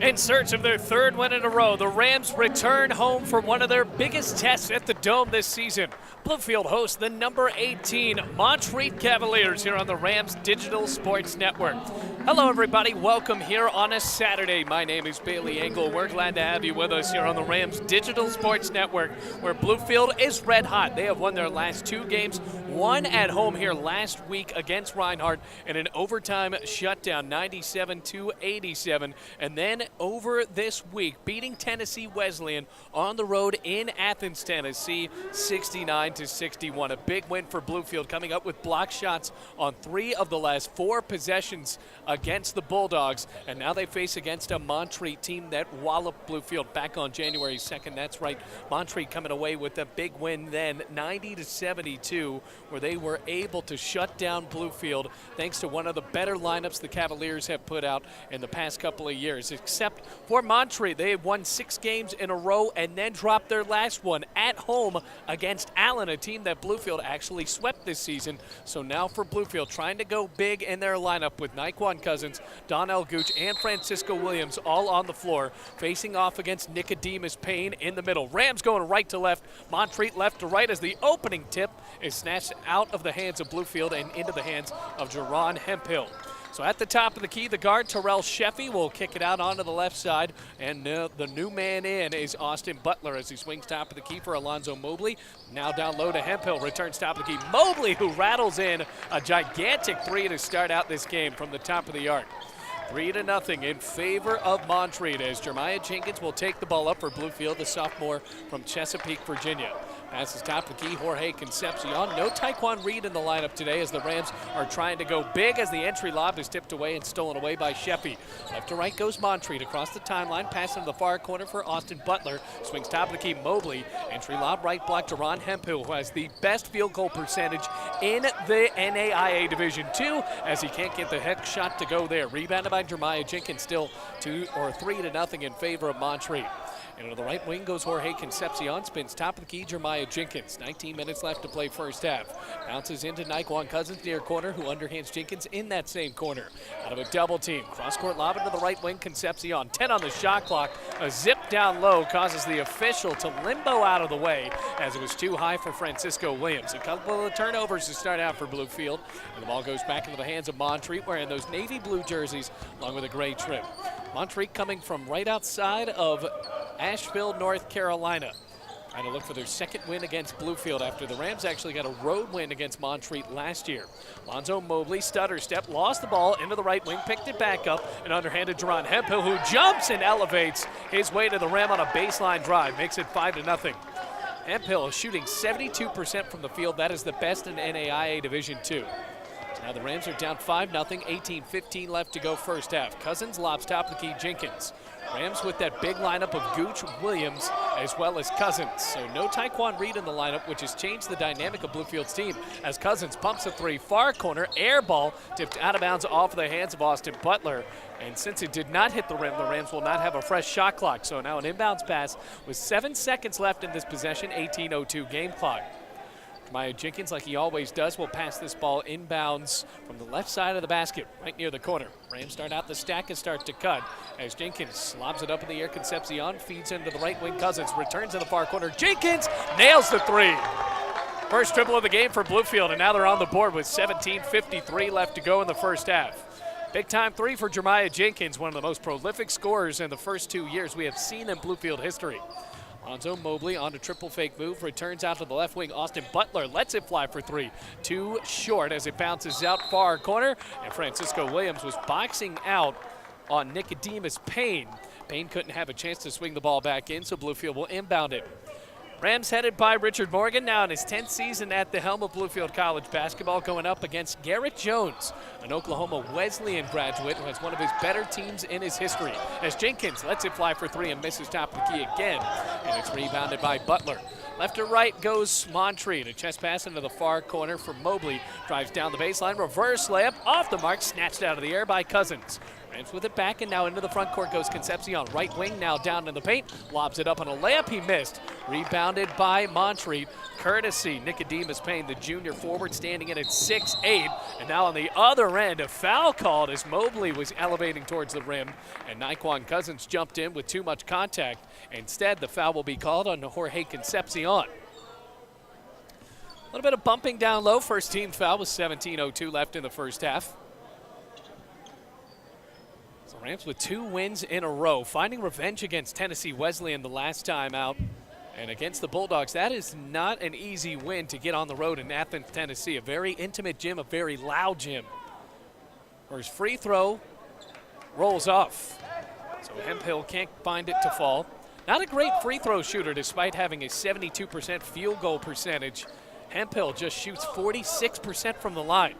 In search of their third win in a row, the Rams return home for one of their biggest tests at the Dome this season. Bluefield hosts the number 18 Montreat Cavaliers here on the Rams Digital Sports Network. Hello everybody, welcome here on a Saturday. My name is Bailey Engel. We're glad to have you with us here on the Rams Digital Sports Network, where Bluefield is red hot. They have won their last two games, one at home here last week against Reinhardt in an overtime shutdown, 97-87, and then over this week, beating Tennessee Wesleyan on the road in Athens, Tennessee, 69-61. A big win for Bluefield, coming up with block shots on 3 of the last 4 possessions against the Bulldogs, and now they face against a Montreat team that walloped Bluefield back on January 2nd. That's right, Montreat coming away with a big win then, 90-72, where they were able to shut down Bluefield thanks to one of the better lineups the Cavaliers have put out in the past couple of years. Except for Montreat, they have won 6 games in a row and then dropped their last one at home against Allen, a team that Bluefield actually swept this season. So now for Bluefield, trying to go big in their lineup with Naquan Cousins, Donnell Gooch, and Francisco Williams all on the floor, facing off against Nicodemus Payne in the middle. Rams going right to left, Montreat left to right as the opening tip is snatched out of the hands of Bluefield and into the hands of Jerron Hemphill. So at the top of the key, the guard, Terrell Sheffy, will kick it out onto the left side. And the new man in is Austin Butler as he swings top of the key for Alonzo Mobley. Now down low to Hemphill, returns top of the key. Mobley, who rattles in a gigantic 3 to start out this game from the top of the arc. 3-0 in favor of Montreat as Jeremiah Jenkins will take the ball up for Bluefield, the sophomore from Chesapeake, Virginia. Passes top of the key, Jorge Concepcion. No Taekwon Reed in the lineup today as the Rams are trying to go big as the entry lob is tipped away and stolen away by Sheffy. Left to right goes Montreat across the timeline, passing to the far corner for Austin Butler. Swings top of the key, Mobley. Entry lob right block to Ron Hemphill, who has the best field goal percentage in the NAIA Division II as he can't get the heck shot to go there. Rebounded by Jeremiah Jenkins, still 3-0 in favor of Montreat. And to the right wing goes Jorge Concepcion, spins top of the key, Jeremiah Jenkins. 19 minutes left to play first half. Bounces into Naquan Cousins near corner, who underhands Jenkins in that same corner. Out of a double team, cross-court lob into the right wing, Concepcion. 10 on the shot clock. A zip down low causes the official to limbo out of the way as it was too high for Francisco Williams. A couple of turnovers to start out for Bluefield. And the ball goes back into the hands of Montreat, wearing those navy blue jerseys along with a gray trim. Montreat coming from right outside of Asheville, North Carolina. Trying to look for their second win against Bluefield after the Rams actually got a road win against Montreat last year. Lonzo Mobley, stutter step, lost the ball into the right wing, picked it back up, and underhanded Jerron Hemphill, who jumps and elevates his way to the rim on a baseline drive, makes it 5-0. Hemphill is shooting 72% from the field. That is the best in NAIA Division II. Now the Rams are down 5-0, 18-15 left to go first half. Cousins lobs top of the key, Jenkins. Rams with that big lineup of Gooch, Williams, as well as Cousins. So no Taekwon Reed in the lineup, which has changed the dynamic of Bluefield's team as Cousins pumps a 3, far corner, air ball, tipped out of bounds off the hands of Austin Butler. And since it did not hit the rim, the Rams will not have a fresh shot clock. So now an inbounds pass with 7 seconds left in this possession, 18:02 game clock. Jeremiah Jenkins, like he always does, will pass this ball inbounds from the left side of the basket, right near the corner. Rams start out the stack and start to cut as Jenkins lobs it up in the air. Concepcion feeds into the right wing. Cousins returns in the far corner. Jenkins nails the 3. First triple of the game for Bluefield, and now they're on the board with 17:53 left to go in the first half. Big time 3 for Jeremiah Jenkins, one of the most prolific scorers in the first 2 years we have seen in Bluefield history. Lonzo Mobley on a triple fake move, returns out to the left wing. Austin Butler lets it fly for 3. Too short as it bounces out far corner. And Francisco Williams was boxing out on Nicodemus Payne. Payne couldn't have a chance to swing the ball back in, so Bluefield will inbound it. Rams headed by Richard Morgan, now in his 10th season at the helm of Bluefield College basketball, going up against Garrett Jones, an Oklahoma Wesleyan graduate who has one of his better teams in his history. As Jenkins lets it fly for 3 and misses top of the key again, and it's rebounded by Butler. Left to right goes Montreat. A chest pass into the far corner for Mobley. Drives down the baseline, reverse layup, off the mark, snatched out of the air by Cousins. Rams with it back, and now into the front court goes Concepcion. Right wing now down in the paint. Lobs it up on a layup. He missed. Rebounded by Montreat. Courtesy Nicodemus Payne, the junior forward, standing in at 6'8". And now on the other end, a foul called as Mobley was elevating towards the rim. And Naquan Cousins jumped in with too much contact. Instead, the foul will be called on Jorge Concepcion. A little bit of bumping down low. First team foul with 17:02 left in the first half. So Rams with 2 wins in a row, finding revenge against Tennessee Wesleyan the last time out. And against the Bulldogs, that is not an easy win to get on the road in Athens, Tennessee. A very intimate gym, a very loud gym. First free throw rolls off. So Hemphill can't find it to fall. Not a great free throw shooter despite having a 72% field goal percentage. Hemphill just shoots 46% from the line.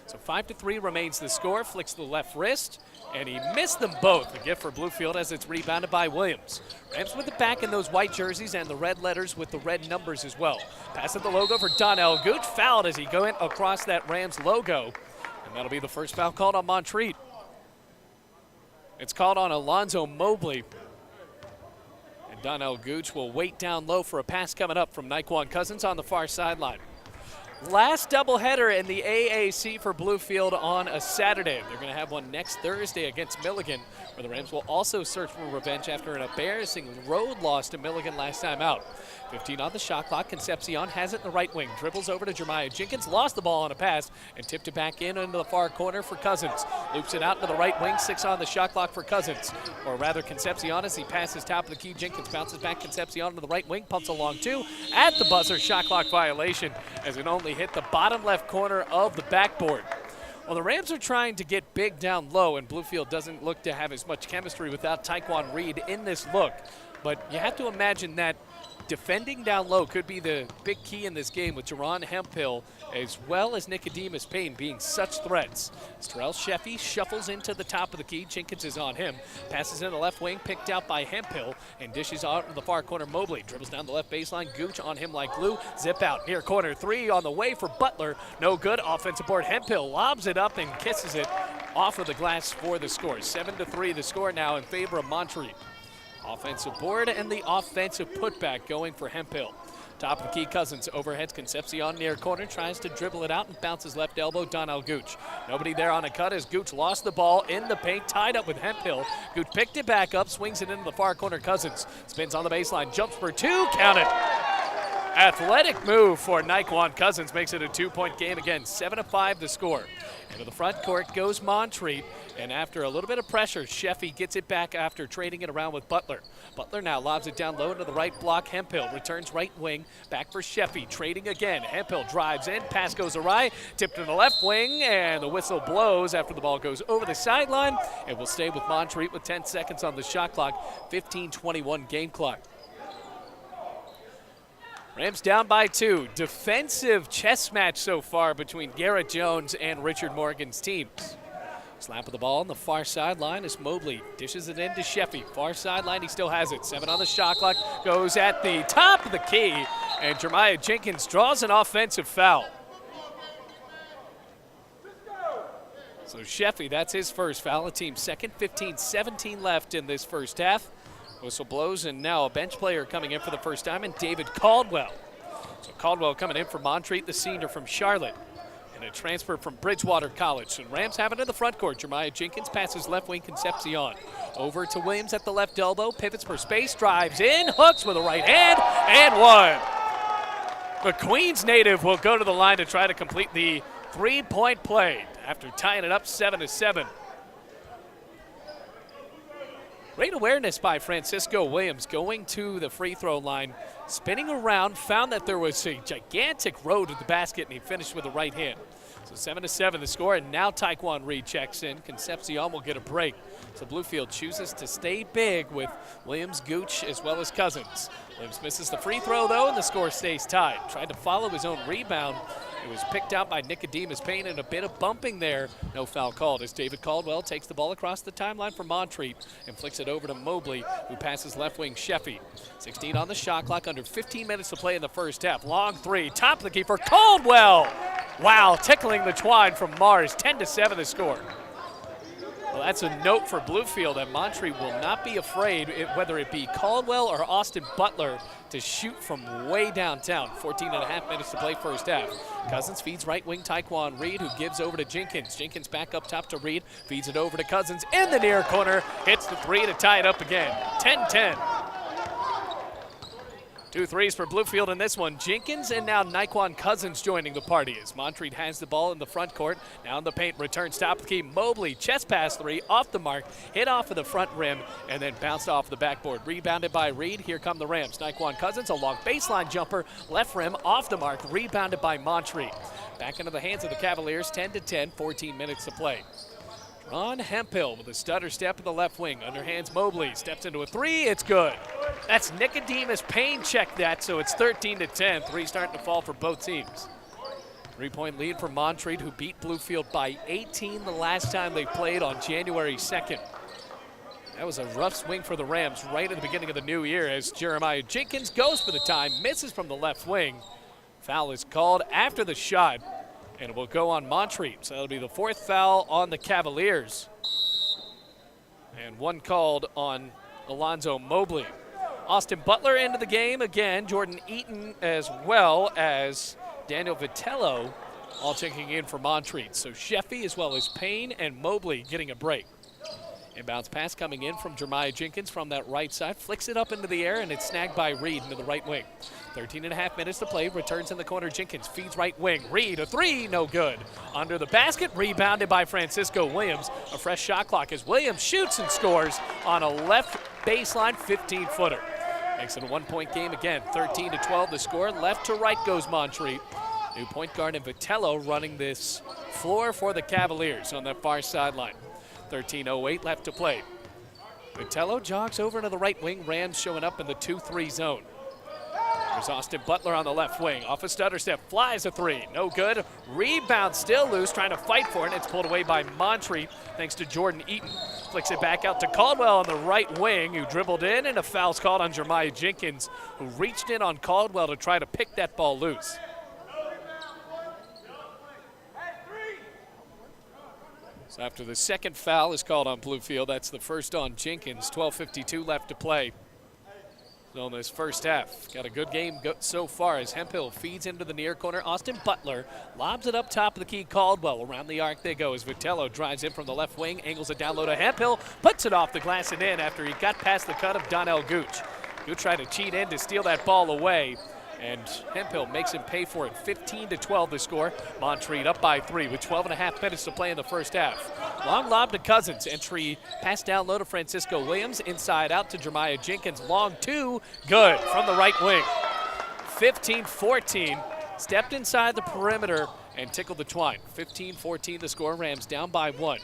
So 5-3 remains the score. Flicks the left wrist, and he missed them both. A gift for Bluefield as it's rebounded by Williams. Rams with it back in those white jerseys and the red letters with the red numbers as well. Pass at the logo for Donnell Gooch. Fouled as he went across that Rams logo. And that'll be the first foul called on Montreat. It's called on Alonzo Mobley. And Donnell Gooch will wait down low for a pass coming up from Naquan Cousins on the far sideline. Last doubleheader in the AAC for Bluefield on a Saturday. They're going to have one next Thursday against Milligan, where the Rams will also search for revenge after an embarrassing road loss to Milligan last time out. 15 on the shot clock. Concepcion has it in the right wing. Dribbles over to Jeremiah Jenkins. Lost the ball on a pass and tipped it back in into the far corner for Cousins. Loops it out into the right wing. 6 on the shot clock for Cousins. Or rather Concepcion as he passes top of the key. Jenkins bounces back. Concepcion to the right wing. Pumps along 2. At the buzzer, shot clock violation as it only hit the bottom left corner of the backboard. Well, the Rams are trying to get big down low, and Bluefield doesn't look to have as much chemistry without Taekwon Reed in this look. But you have to imagine that defending down low could be the big key in this game with Jerron Hemphill as well as Nicodemus Payne being such threats. Terrell Sheffy shuffles into the top of the key. Jenkins is on him. Passes in the left wing, picked out by Hemphill, and dishes out in the far corner. Mobley dribbles down the left baseline. Gooch on him like glue. Zip out near corner 3 on the way for Butler. No good. Offensive board. Hemphill lobs it up and kisses it off of the glass for the score. 7-3 the score now in favor of Montreat. Offensive board and the offensive putback going for Hemphill. Top of the key, Cousins overheads Concepcion near corner, tries to dribble it out and bounces left elbow, Donnell Gooch. Nobody there on a cut as Gooch lost the ball in the paint, tied up with Hemphill. Gooch picked it back up, swings it into the far corner, Cousins. Spins on the baseline, jumps for 2, count it. Athletic move for Naquan Cousins, makes it a 2-point game again, 7-5 the score. Into the front court goes Montreat, and after a little bit of pressure, Sheffy gets it back after trading it around with Butler. Butler now lobs it down low into the right block. Hemphill returns right wing, back for Sheffy, trading again. Hemphill drives in, pass goes awry, tipped in the left wing, and the whistle blows after the ball goes over the sideline. It will stay with Montreat with 10 seconds on the shot clock, 15:21 game clock. Rams down by 2. Defensive chess match so far between Garrett Jones and Richard Morgan's teams. Slap of the ball on the far sideline as Mobley dishes it into Sheffy. Far sideline, he still has it. 7 on the shot clock, goes at the top of the key, and Jeremiah Jenkins draws an offensive foul. So Sheffy, that's his first foul. The team's second, 15-17 left in this first half. Whistle blows, and now a bench player coming in for the first time, and David Caldwell. So Caldwell coming in for Montreat, the senior from Charlotte, and a transfer from Bridgewater College. And Rams have it in the front court. Jeremiah Jenkins passes left wing Concepcion. Over to Williams at the left elbow, pivots for space, drives in, hooks with a right hand, and one. The Queens native will go to the line to try to complete the 3-point play after tying it up 7-7. Great awareness by Francisco Williams going to the free throw line, spinning around, found that there was a gigantic road to the basket, and he finished with a right hand. So 7-7 the score, and now Taekwon Reed checks in. Concepcion will get a break. So Bluefield chooses to stay big with Williams, Gooch, as well as Cousins. Williams misses the free throw, though, and the score stays tied. Tried to follow his own rebound. It was picked out by Nicodemus Payne, and a bit of bumping there. No foul called as David Caldwell takes the ball across the timeline for Montreat and flicks it over to Mobley, who passes left wing Sheffy. 16 on the shot clock, under 15 minutes to play in the first half. Long 3, top of the key for Caldwell. Wow, tickling the twine from Mars, 10-7 the score. The that's a note for Bluefield that Montreat will not be afraid, whether it be Caldwell or Austin Butler, to shoot from way downtown. 14 and a half minutes to play first half. Cousins feeds right wing Taekwon Reed, who gives over to Jenkins. Jenkins back up top to Reed, feeds it over to Cousins in the near corner, hits the three to tie it up again. 10-10. 2 threes for Bluefield in this one. Jenkins and now Naquan Cousins joining the party as Montreat has the ball in the front court. Now in the paint, returns top of the key. Mobley, chest pass three, off the mark, hit off of the front rim, and then bounced off the backboard. Rebounded by Reed. Here come the Rams. Naquan Cousins, a long baseline jumper, left rim, off the mark, rebounded by Montreat. Back into the hands of the Cavaliers, 10-10, 14 minutes to play. Ron Hemphill with a stutter step in the left wing. Underhands Mobley, steps into a three, it's good. That's Nicodemus Payne checked that, so it's 13-10. Three starting to fall for both teams. 3-point lead for Montreat, who beat Bluefield by 18 the last time they played on January 2nd. That was a rough swing for the Rams right at the beginning of the new year as Jeremiah Jenkins goes for the time, misses from the left wing. Foul is called after the shot, and it will go on Montreat. So that'll be the fourth foul on the Cavaliers. And one called on Alonzo Mobley. Austin Butler into the game again. Jordan Eaton as well as Daniel Vitello all checking in for Montreat. So Sheffy as well as Payne and Mobley getting a break. Inbounds pass coming in from Jeremiah Jenkins from that right side. Flicks it up into the air, and it's snagged by Reed into the right wing. 13 and a half minutes to play. Returns in the corner. Jenkins feeds right wing. Reed, a three, no good. Under the basket, rebounded by Francisco Williams. A fresh shot clock as Williams shoots and scores on a left baseline 15-footer. Makes it a one-point game again. 13-12 the score. Left to right goes Montreat. New point guard and Vitello running this floor for the Cavaliers on that far sideline. 13:08 left to play. Vitello jogs over into the right wing. Rams showing up in the 2-3 zone. There's Austin Butler on the left wing. Off a stutter step, flies a three. No good. Rebound still loose, trying to fight for it. It's pulled away by Montreat thanks to Jordan Eaton. Flicks it back out to Caldwell on the right wing, who dribbled in, and a foul's called on Jeremiah Jenkins, who reached in on Caldwell to try to pick that ball loose. So after the second foul is called on Bluefield, that's the first on Jenkins. 12:52 left to play. So in this first half, got a good game so far as Hemphill feeds into the near corner. Austin Butler lobs it up top of the key. Caldwell around the arc they go as Vitello drives in from the left wing, angles it down low to Hemphill, puts it off the glass and in after he got past the cut of Donnell Gooch. Gooch tried to cheat in to steal that ball away, and Hemphill makes him pay for it. 15-12 the score. Montreat up by 3 with 12 and a half minutes to play in the first half. Long lob to Cousins. Entry pass down low to Francisco Williams. Inside out to Jeremiah Jenkins. Long two. Good from the right wing. 15-14. Stepped inside the perimeter and tickled the twine. 15-14 the score. Rams down by 1.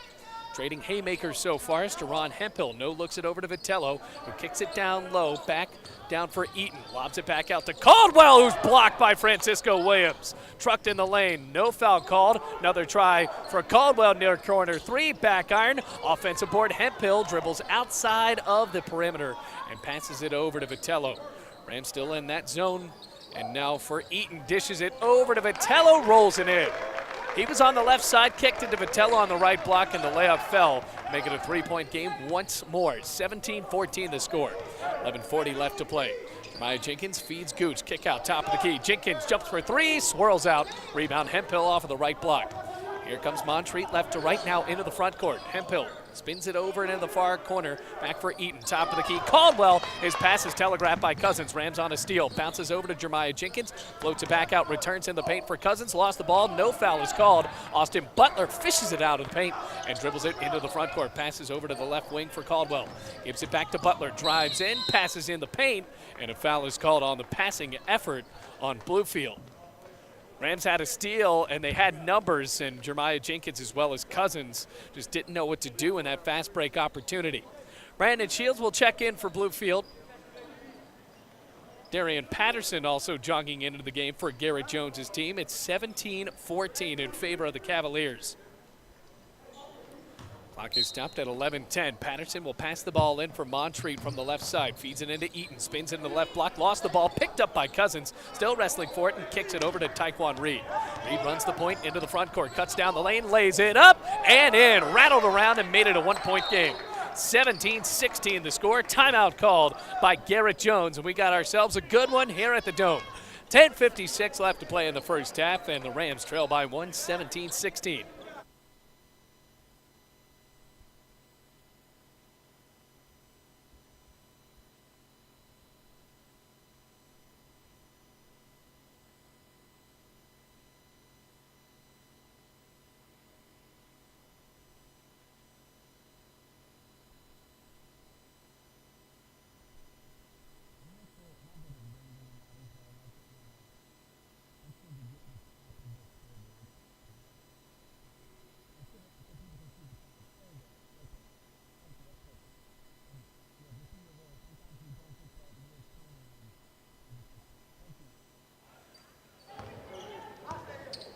Trading haymakers so far is Ron Hemphill. No looks it over to Vitello, who kicks it down low, back down for Eaton. Lobs it back out to Caldwell, who's blocked by Francisco Williams. Trucked in the lane, no foul called. Another try for Caldwell near corner three, back iron. Offensive board, Hemphill dribbles outside of the perimeter and passes it over to Vitello. Rams still in that zone, and now for Eaton, dishes it over to Vitello, rolls it in. He was on the left side, kicked it to Vitello on the right block, and the layup fell, making it a 3-point game once more. 17-14 the score. 11:40 left to play. Jeremiah Jenkins feeds Gooch. Kick out, top of the key. Jenkins jumps for three, swirls out. Rebound Hemphill off of the right block. Here comes Montreat left to right now into the front court. Hemphill spins it over and in the far corner. Back for Eaton, top of the key. Caldwell, his pass is telegraphed by Cousins. Rams on a steal. Bounces over to Jeremiah Jenkins. Floats it back out. Returns in the paint for Cousins. Lost the ball. No foul is called. Austin Butler fishes it out of the paint and dribbles it into the front court. Passes over to the left wing for Caldwell. Gives it back to Butler. Drives in. Passes in the paint. And a foul is called on the passing effort on Bluefield. Rams had a steal, and they had numbers, and Jeremiah Jenkins as well as Cousins just didn't know what to do in that fast break opportunity. Brandon Shields will check in for Bluefield. Darian Patterson also jogging into the game for Garrett Jones' team. It's 17-14 in favor of the Cavaliers. Clock is stopped at 11:10. Patterson will pass the ball in for Montreat from the left side. Feeds it into Eaton. Spins into the left block. Lost the ball. Picked up by Cousins. Still wrestling for it and kicks it over to Taekwon Reed. Reed runs the point into the front court. Cuts down the lane. Lays it up and in. Rattled around and made it a one-point game. 17-16 the score. Timeout called by Garrett Jones. And we got ourselves a good one here at the Dome. 10:56 left to play in the first half. And the Rams trail by 1, 17-16.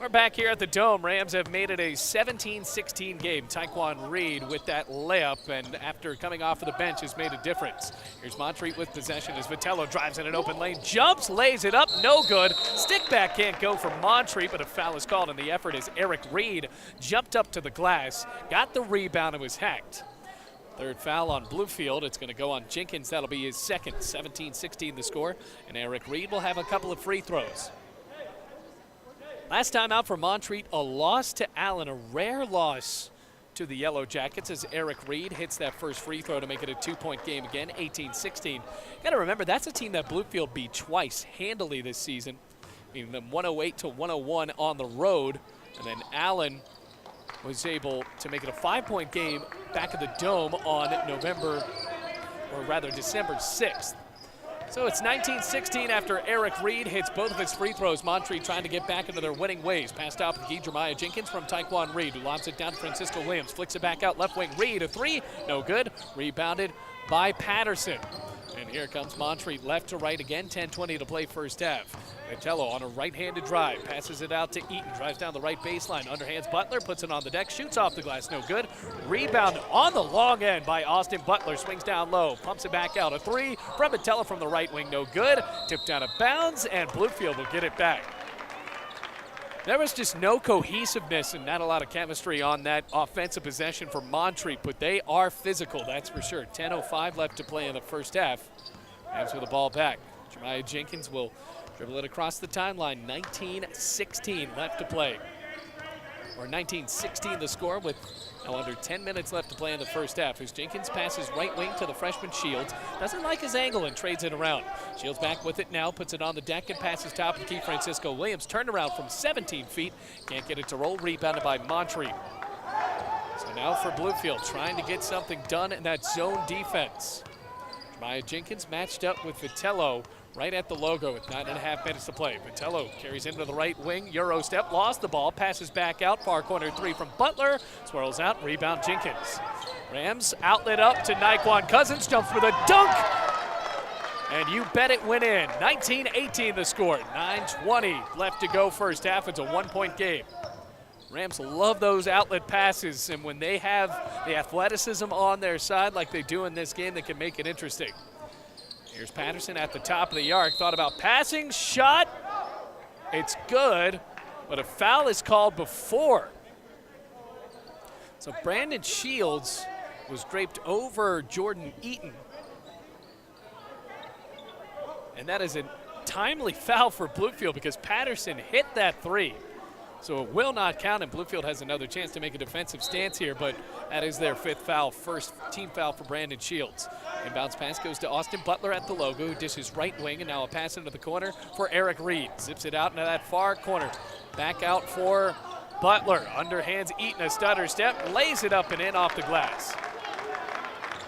We're back here at the Dome. Rams have made it a 17-16 game. Taekwon Reed with that layup, and after coming off of the bench has made a difference. Here's Montreat with possession as Vitello drives in an open lane, jumps, lays it up, no good. Stick back can't go for Montreat, but a foul is called, and the effort as Eric Reed jumped up to the glass, got the rebound, and was hacked. Third foul on Bluefield. It's going to go on Jenkins. That'll be his second. 17-16 the score, and Eric Reed will have a couple of free throws. Last time out for Montreat, a loss to Allen, a rare loss to the Yellow Jackets as Eric Reed hits that first free throw to make it a two-point game again, 18-16. Got to remember, that's a team that Bluefield beat twice handily this season, beating them 108-101 on the road, and then Allen was able to make it a 5-point game back at the Dome on December 6th. So it's 19-16 after Eric Reed hits both of his free throws. Montreat trying to get back into their winning ways. Passed out with Jeremiah Jenkins from Taekwon Reed, who lobs it down to Francisco Williams. Flicks it back out left wing. Reed, a three, no good. Rebounded by Patterson. And here comes Montreat left to right again. 10:20 to play first half. Vitello on a right-handed drive, passes it out to Eaton, drives down the right baseline, underhands Butler, puts it on the deck, shoots off the glass, no good. Rebound on the long end by Austin Butler, swings down low, pumps it back out. A three from Vitello from the right wing, no good. Tipped out of bounds, and Bluefield will get it back. There was just no cohesiveness and not a lot of chemistry on that offensive possession for Montreat, but they are physical, that's for sure. 10:05 left to play in the first half. Rams with the ball back. Jeremiah Jenkins will dribble it across the timeline. 19-16 left to play. Or 19-16 the score with now under 10 minutes left to play in the first half. As Jenkins passes right wing to the freshman Shields. Doesn't like his angle and trades it around. Shields back with it now, puts it on the deck and passes top of the key. Francisco Williams turned around from 17 feet. Can't get it to roll, rebounded by Montreat. So now for Bluefield, trying to get something done in that zone defense. Jeremiah Jenkins matched up with Vitello right at the logo with 9.5 minutes to play. Vitello carries into the right wing, Euro step, lost the ball, passes back out, far corner three from Butler, swirls out, rebound Jenkins. Rams outlet up to Naquan Cousins, jumps with a dunk, and you bet it went in. 19-18 the score, 9:20 left to go first half. It's a one-point game. Rams love those outlet passes, and when they have the athleticism on their side like they do in this game, they can make it interesting. Here's Patterson at the top of the arc, thought about passing, shot, it's good, but a foul is called before. So Brandon Shields was draped over Jordan Eaton. And that is a timely foul for Bluefield because Patterson hit that three. So it will not count, and Bluefield has another chance to make a defensive stance here, but that is their fifth foul, first team foul for Brandon Shields. Inbounds pass goes to Austin Butler at the logo, who dishes right wing, and now a pass into the corner for Eric Reed. Zips it out into that far corner. Back out for Butler. Underhands Eaton, a stutter step, lays it up and in off the glass.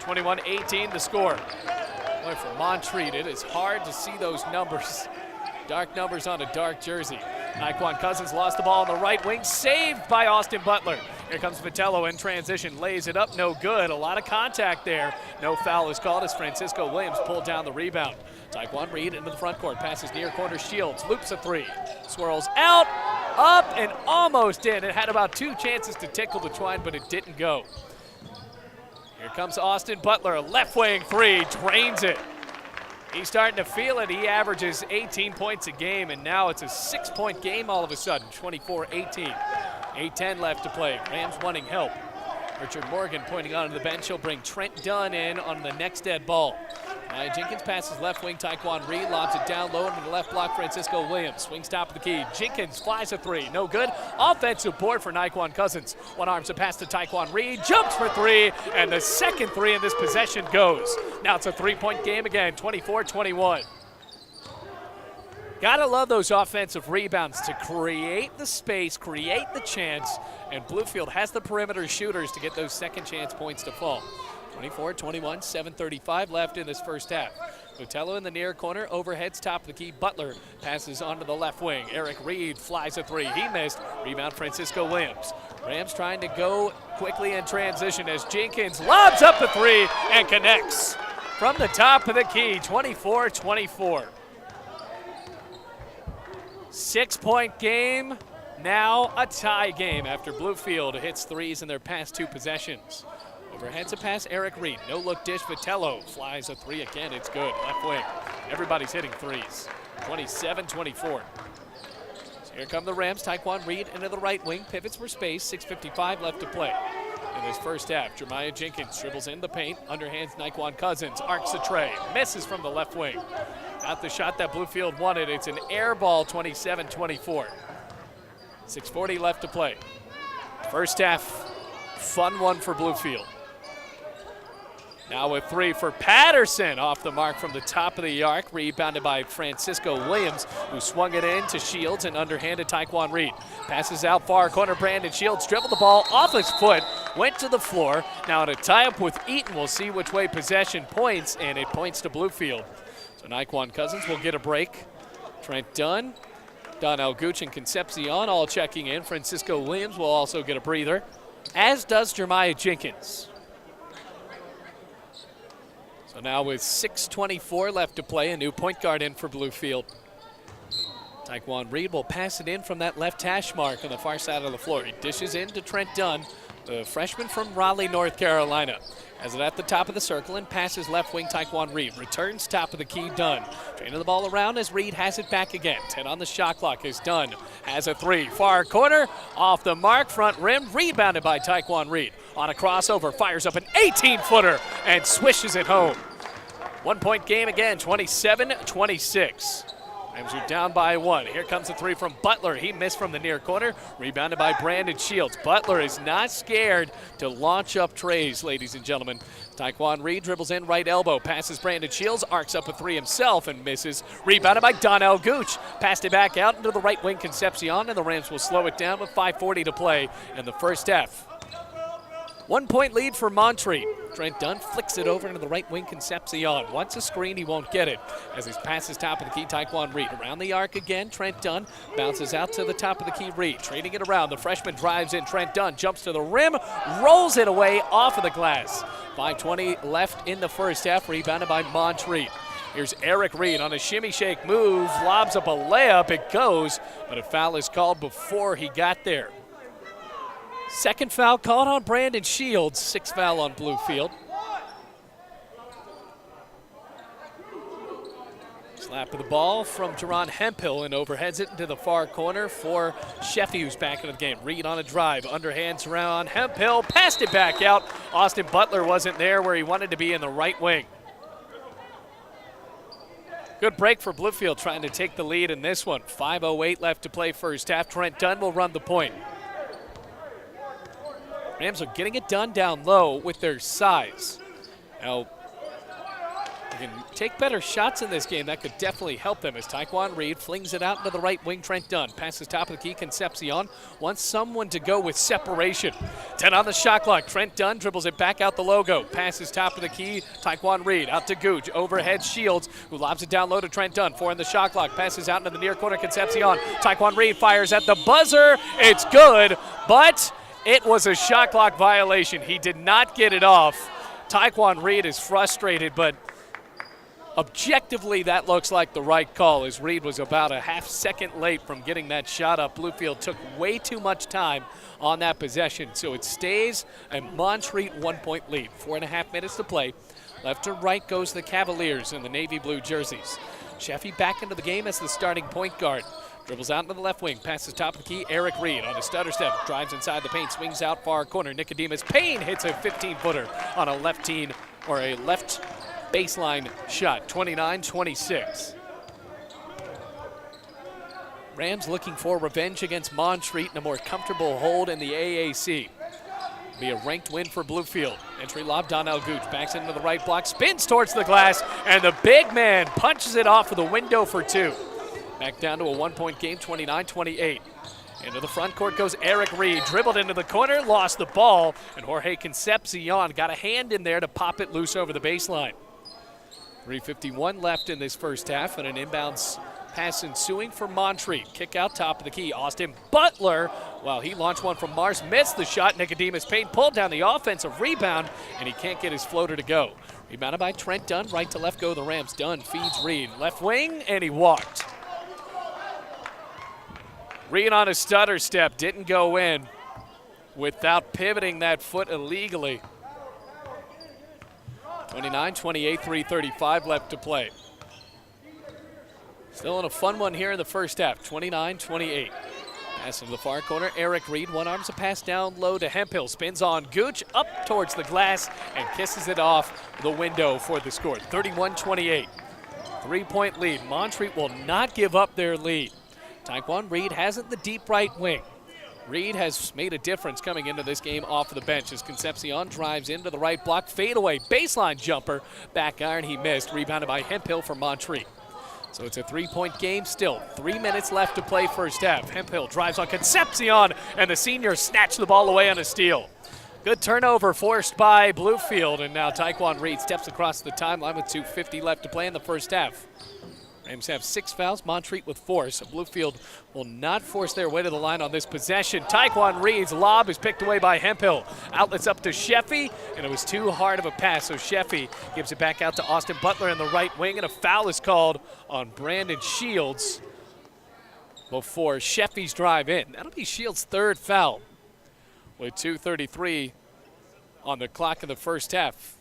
21-18 the score. Boy, for Montreat, it is hard to see those numbers. Dark numbers on a dark jersey. Naquan Cousins lost the ball on the right wing, saved by Austin Butler. Here comes Vitello in transition, lays it up, no good. A lot of contact there. No foul is called as Francisco Williams pulled down the rebound. Taekwon Reed into the front court, passes near corner Shields, loops a three, swirls out, up, and almost in. It had about two chances to tickle the twine, but it didn't go. Here comes Austin Butler, left wing three, drains it. He's starting to feel it. He averages 18 points a game, and now it's a 6-point game all of a sudden, 24-18. 8:10 left to play. Rams wanting help. Richard Morgan pointing onto the bench. He'll bring Trent Dunn in on the next dead ball. Jenkins passes left wing. Taekwon Reed lobs it down low into the left block. Francisco Williams swings top of the key. Jenkins flies a three. No good. Offensive board for Naquan Cousins. One arms a pass to Taekwon Reed. Jumps for three. And the second three in this possession goes. Now it's a 3-point game again. 24-21. Gotta love those offensive rebounds to create the space, create the chance, and Bluefield has the perimeter shooters to get those second chance points to fall. 24-21, 7:35 left in this first half. Botello in the near corner, overheads top of the key. Butler passes onto the left wing. Eric Reed flies a three. He missed. Rebound Francisco Williams. Rams trying to go quickly in transition as Jenkins lobs up the three and connects from the top of the key. 24-24. 6-point game, now a tie game after Bluefield hits threes in their past two possessions. Overheads a pass, Eric Reed. No look dish, Vitello flies a three again. It's good. Left wing. Everybody's hitting threes. 27-24. So here come the Rams. Taekwon Reed into the right wing. Pivots for space. 6:55 left to play. In this first half, Jeremiah Jenkins dribbles in the paint. Underhands Naquan Cousins. Arcs a tray. Misses from the left wing. Not the shot that Bluefield wanted. It's an air ball, 27-24. 6:40 left to play. First half, fun one for Bluefield. Now with three for Patterson, off the mark from the top of the arc, rebounded by Francisco Williams, who swung it in to Shields and underhanded Taekwon Reed. Passes out far corner, Brandon Shields dribbled the ball off his foot, went to the floor. Now to tie up with Eaton, we'll see which way possession points, and it points to Bluefield. So Naquan Cousins will get a break. Trent Dunn, Donnell Gooch, and Concepcion all checking in. Francisco Williams will also get a breather, as does Jeremiah Jenkins. So now with 6:24 left to play, a new point guard in for Bluefield. Taekwon Reed will pass it in from that left hash mark on the far side of the floor. He dishes in to Trent Dunn, the freshman from Raleigh, North Carolina. Has it at the top of the circle and passes left wing Taekwon Reed. Returns top of the key, Dunn. Draining the ball around as Reed has it back again. 10 on the shot clock as Dunn has a three. Far corner, off the mark, front rim, rebounded by Taekwon Reed. On a crossover, fires up an 18-footer and swishes it home. 1-point game again, 27-26. Rams are down by one. Here comes the three from Butler. He missed from the near corner. Rebounded by Brandon Shields. Butler is not scared to launch up trays, ladies and gentlemen. Taekwon Reed dribbles in right elbow. Passes Brandon Shields. Arcs up a three himself and misses. Rebounded by Donnell Gooch. Passed it back out into the right wing Concepcion, and the Rams will slow it down with 5:40 to play in the first half. 1-point lead for Montreat. Trent Dunn flicks it over into the right wing Concepcion. Wants a screen, he won't get it. As he passes top of the key, Taekwon Reed. Around the arc again, Trent Dunn bounces out to the top of the key, Reed. Trading it around, the freshman drives in, Trent Dunn jumps to the rim, rolls it away off of the glass. 5:20 left in the first half, rebounded by Montreat. Here's Eric Reed on a shimmy shake move, lobs up a layup, it goes, but a foul is called before he got there. Second foul called on Brandon Shields, 6th foul on Bluefield. Slap of the ball from Jerron Hemphill and overheads it into the far corner for Sheffy, who's back into the game. Reed on a drive, underhands around Hemphill, passed it back out. Austin Butler wasn't there where he wanted to be in the right wing. Good break for Bluefield trying to take the lead in this one. 5:08 left to play first half. Trent Dunn will run the point. Rams are getting it done down low with their size. Now, they can take better shots in this game. That could definitely help them as Taekwon Reed flings it out into the right wing. Trent Dunn passes top of the key. Concepcion wants someone to go with separation. 10 on the shot clock. Trent Dunn dribbles it back out the logo. Passes top of the key. Taekwon Reed out to Gooch. Overhead Shields, who lobs it down low to Trent Dunn. 4 on the shot clock. Passes out into the near corner. Concepcion. Taekwon Reed fires at the buzzer. It's good, but it was a shot clock violation. He did not get it off. Taekwon Reed is frustrated, but Objectively, that looks like the right call, as Reed was about a half second late from getting that shot up. Bluefield took way too much time on that possession, so it stays a Montreat 1-point lead. 4.5 minutes to play. Left to right goes the Cavaliers in the navy blue jerseys. Sheffy back into the game as the starting point guard. Dribbles out into the left wing, passes top of the key. Eric Reed on a stutter step, drives inside the paint, swings out far corner. Nicodemus Payne hits a 15-footer on a left baseline shot, 29-26. Rams looking for revenge against Montreat in a more comfortable hold in the AAC. Be a ranked win for Bluefield. Entry lob, Donnell Gooch backs into the right block, spins towards the glass, and the big man punches it off of the window for two. Back down to a 1-point game, 29-28. Into the front court goes Eric Reed, dribbled into the corner, lost the ball, and Jorge Concepcion got a hand in there to pop it loose over the baseline. 3:51 left in this first half, and an inbounds pass ensuing for Montreat. Kick out top of the key. Austin Butler, while he launched one from Mars, missed the shot. Nicodemus Payne pulled down the offensive rebound, and he can't get his floater to go. Rebounded by Trent Dunn. Right to left go the Rams. Dunn feeds Reed. Left wing, and he walked. Reed on a stutter step. Didn't go in without pivoting that foot illegally. 29-28, 3:35 left to play. Still in a fun one here in the first half, 29-28. Pass into the far corner, Eric Reed, one arm's a pass down low to Hemphill, spins on Gooch, up towards the glass, and kisses it off the window for the score, 31-28. 3-point lead, Montreat will not give up their lead. Taekwon Reed has it the deep right wing. Reed has made a difference coming into this game off of the bench as Concepcion drives into the right block, fadeaway, baseline jumper, back iron, he missed, rebounded by Hemphill for Montreat. So it's a 3-point game still. 3 minutes left to play first half. Hemphill drives on Concepcion, and the senior snatched the ball away on a steal. Good turnover forced by Bluefield, and now Taekwon Reed steps across the timeline with 2:50 left to play in the first half. Rams have 6 fouls, Montreat with 4, so Bluefield will not force their way to the line on this possession. Taekwon Reed's lob is picked away by Hemphill. Outlets up to Sheffy, and it was too hard of a pass, so Sheffy gives it back out to Austin Butler in the right wing, and a foul is called on Brandon Shields before Sheffy's drive in. That'll be Shields' third foul with 2:33 on the clock in the first half.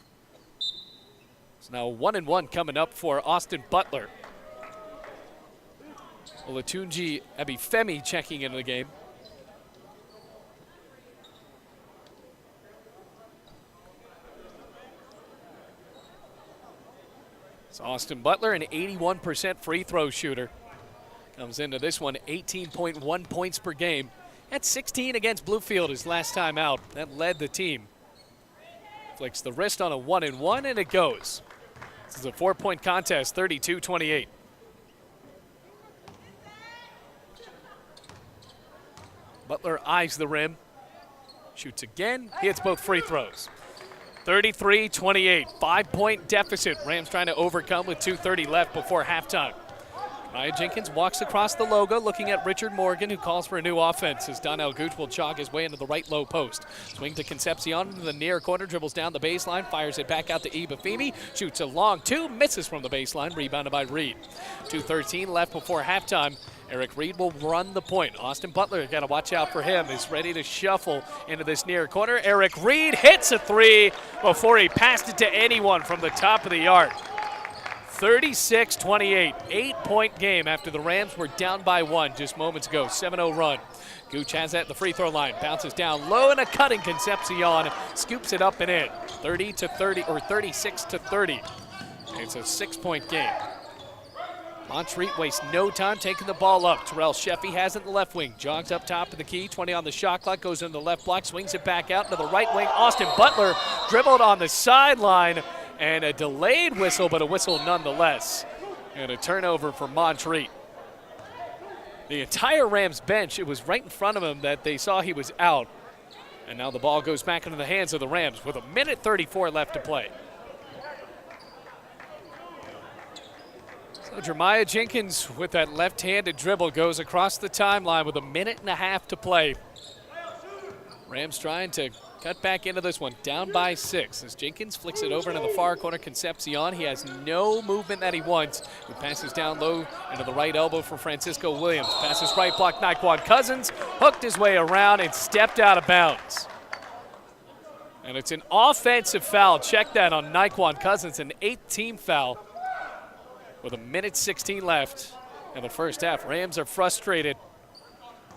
So now 1-1 coming up for Austin Butler. Olatunji Ebifemi checking into the game. It's Austin Butler, an 81% free throw shooter. Comes into this one 18.1 points per game. Had 16 against Bluefield his last time out. That led the team. Flicks the wrist on a 1-and-1, and it goes. This is a 4-point contest, 32-28. Butler eyes the rim, shoots again, hits both free throws. 33-28, 5-point deficit. Rams trying to overcome with 2:30 left before halftime. Ryan Jenkins walks across the logo looking at Richard Morgan, who calls for a new offense as Donnell Gooch will jog his way into the right low post. Swing to Concepcion into the near corner, dribbles down the baseline, fires it back out to Ebifemi, shoots a long two, misses from the baseline, rebounded by Reed. 2:13 left before halftime. Eric Reed will run the point. Austin Butler, got to watch out for him, is ready to shuffle into this near corner. Eric Reed hits a three before he passed it to anyone from the top of the arc. 36-28, 8-point game after the Rams were down by 1 just moments ago. 7-0 run. Gooch has that at the free throw line, bounces down low, and a cutting Concepcion scoops it up and in. 30-30 or 36-30. It's a 6-point game. Montreat wastes no time taking the ball up. Terrell Sheffy has it in the left wing. Jogs up top of the key. 20 on the shot clock. Goes into the left block. Swings it back out to the right wing. Austin Butler dribbled on the sideline. And a delayed whistle, but a whistle nonetheless. And a turnover for Montreat. The entire Rams bench, it was right in front of him that they saw he was out. And now the ball goes back into the hands of the Rams with 1:34 left to play. So Jeremiah Jenkins with that left-handed dribble goes across the timeline with 1.5 minutes to play. Rams trying to cut back into this one, down by 6. As Jenkins flicks it over into the far corner, Concepcion. He has no movement that he wants. He passes down low into the right elbow for Francisco Williams. Passes right block, Naquan Cousins hooked his way around and stepped out of bounds. And it's an offensive foul. Check that on Naquan Cousins, an 8th-team foul with 1:16 left in the first half. Rams are frustrated.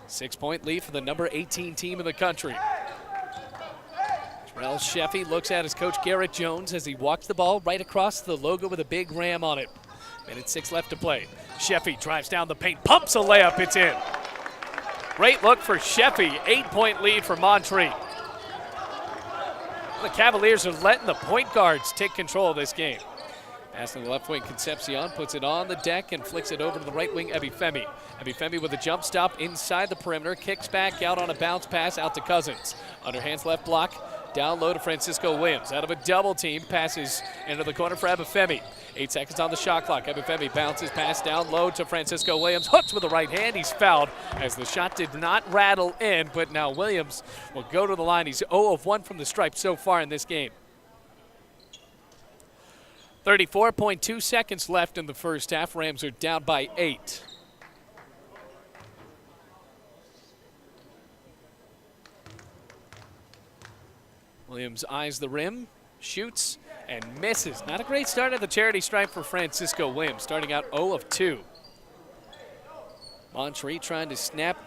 6-point lead for the number 18 team in the country. Terrell Sheffy looks at his coach Garrett Jones as he walks the ball right across the logo with a big ram on it. 1:06 left to play. Sheffy drives down the paint, pumps a layup, it's in. Great look for Sheffy, 8-point lead for Montreat. The Cavaliers are letting the point guards take control of this game. Pass to the left wing, Concepcion puts it on the deck and flicks it over to the right wing, Ebifemi. Ebifemi with a jump stop inside the perimeter, kicks back out on a bounce pass out to Cousins. Underhands left block, down low to Francisco Williams. Out of a double team, passes into the corner for Ebifemi. 8 seconds on the shot clock. Ebifemi bounces, pass down low to Francisco Williams. Hooks with the right hand, he's fouled as the shot did not rattle in, but now Williams will go to the line. He's 0 of 1 from the stripe so far in this game. 34.2 seconds left in the first half. Rams are down by 8. Williams eyes the rim, shoots, and misses. Not a great start at the charity stripe for Francisco Williams, starting out 0 of 2. Montreat trying to snap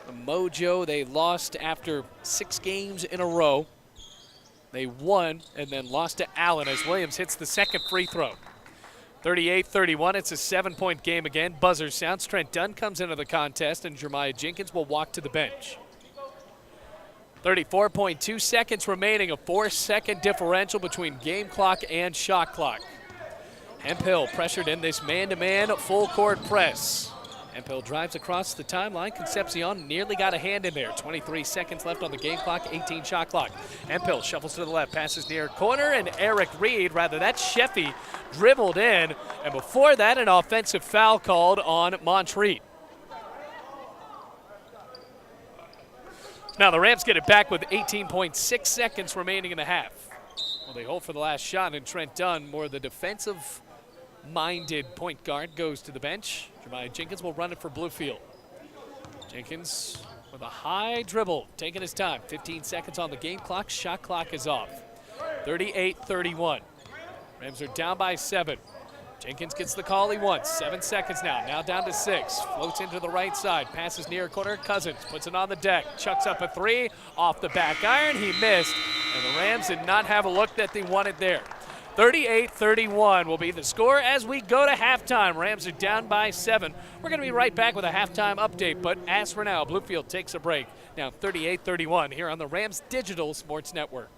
the mojo. They lost after 6 games in a row. They won and then lost to Allen as Williams hits the second free throw. 38-31, it's a 7-point game again. Buzzer sounds. Trent Dunn comes into the contest and Jeremiah Jenkins will walk to the bench. 34.2 seconds remaining, a 4-second differential between game clock and shot clock. Hemphill pressured in this man-to-man full court press. Hemphill drives across the timeline. Concepcion nearly got a hand in there. 23 seconds left on the game clock, 18 shot clock. Hemphill shuffles to the left, passes near corner, and Eric Reed, that's Sheffy, dribbled in. And before that, an offensive foul called on Montreat. Now the Rams get it back with 18.6 seconds remaining in the half. Well, they hold for the last shot, and Trent Dunn, more the defensive-minded point guard, goes to the bench. Jeremiah Jenkins will run it for Bluefield. Jenkins with a high dribble, taking his time. 15 seconds on the game clock. Shot clock is off. 38-31. Rams are down by 7. Jenkins gets the call he wants. 7 seconds now down to 6. Floats into the right side, passes near corner. Cousins puts it on the deck, chucks up a 3, off the back iron, he missed, and the Rams did not have a look that they wanted there. 38-31 will be the score as we go to halftime. Rams are down by 7. We're going to be right back with a halftime update, but as for now, Bluefield takes a break. Now 38-31 here on the Rams Digital Sports Network.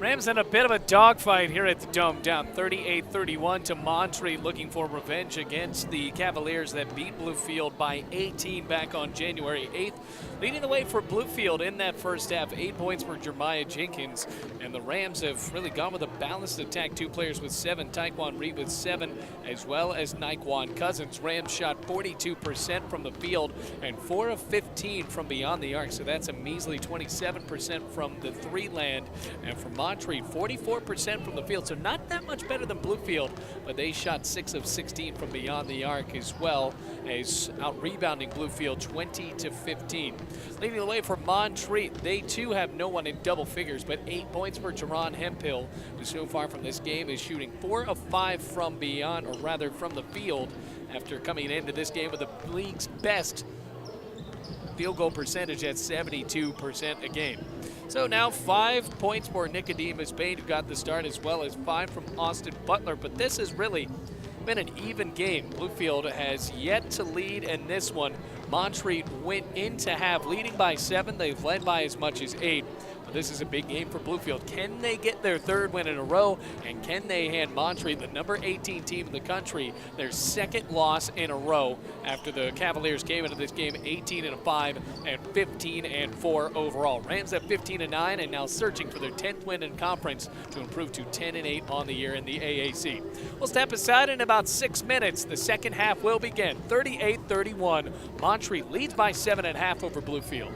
Rams in a bit of a dogfight here at the Dome, down 38-31 to Montreat, looking for revenge against the Cavaliers that beat Bluefield by 18 back on January 8th. Leading the way for Bluefield in that first half, 8 points for Jeremiah Jenkins. And the Rams have really gone with a balanced attack. 2 players with 7, Taekwon Reed with 7, as well as Naekwon Cousins. Rams shot 42% from the field and 4 of 15 from beyond the arc. So that's a measly 27% from the 3 land. And for Montreat, 44% from the field. So not that much better than Bluefield, but they shot 6 of 16 from beyond the arc, as well as out-rebounding Bluefield 20-15. Leading the way for Montreat, they too have no one in double figures, but 8 points for Jerron Hemphill, who so far from this game is shooting 4 of 5 from beyond, or rather from the field, after coming into this game with the league's best field goal percentage at 72% a game. So now 5 points for Nicodemus Payne, who got the start, as well as 5 from Austin Butler. But this has really been an even game. Bluefield has yet to lead in this one. Montreat went into half leading by 7. They've led by as much as 8. This is a big game for Bluefield. Can they get their 3rd win in a row? And can they hand Montreat, the number 18 team in the country, their 2nd loss in a row after the Cavaliers came into this game 18-5 and 15-4 overall. Rams at 15-9 and now searching for their 10th win in conference to improve to 10-8 on the year in the AAC. We'll step aside in about 6 minutes. The second half will begin. 38-31. Montreat leads by 7.5 over Bluefield.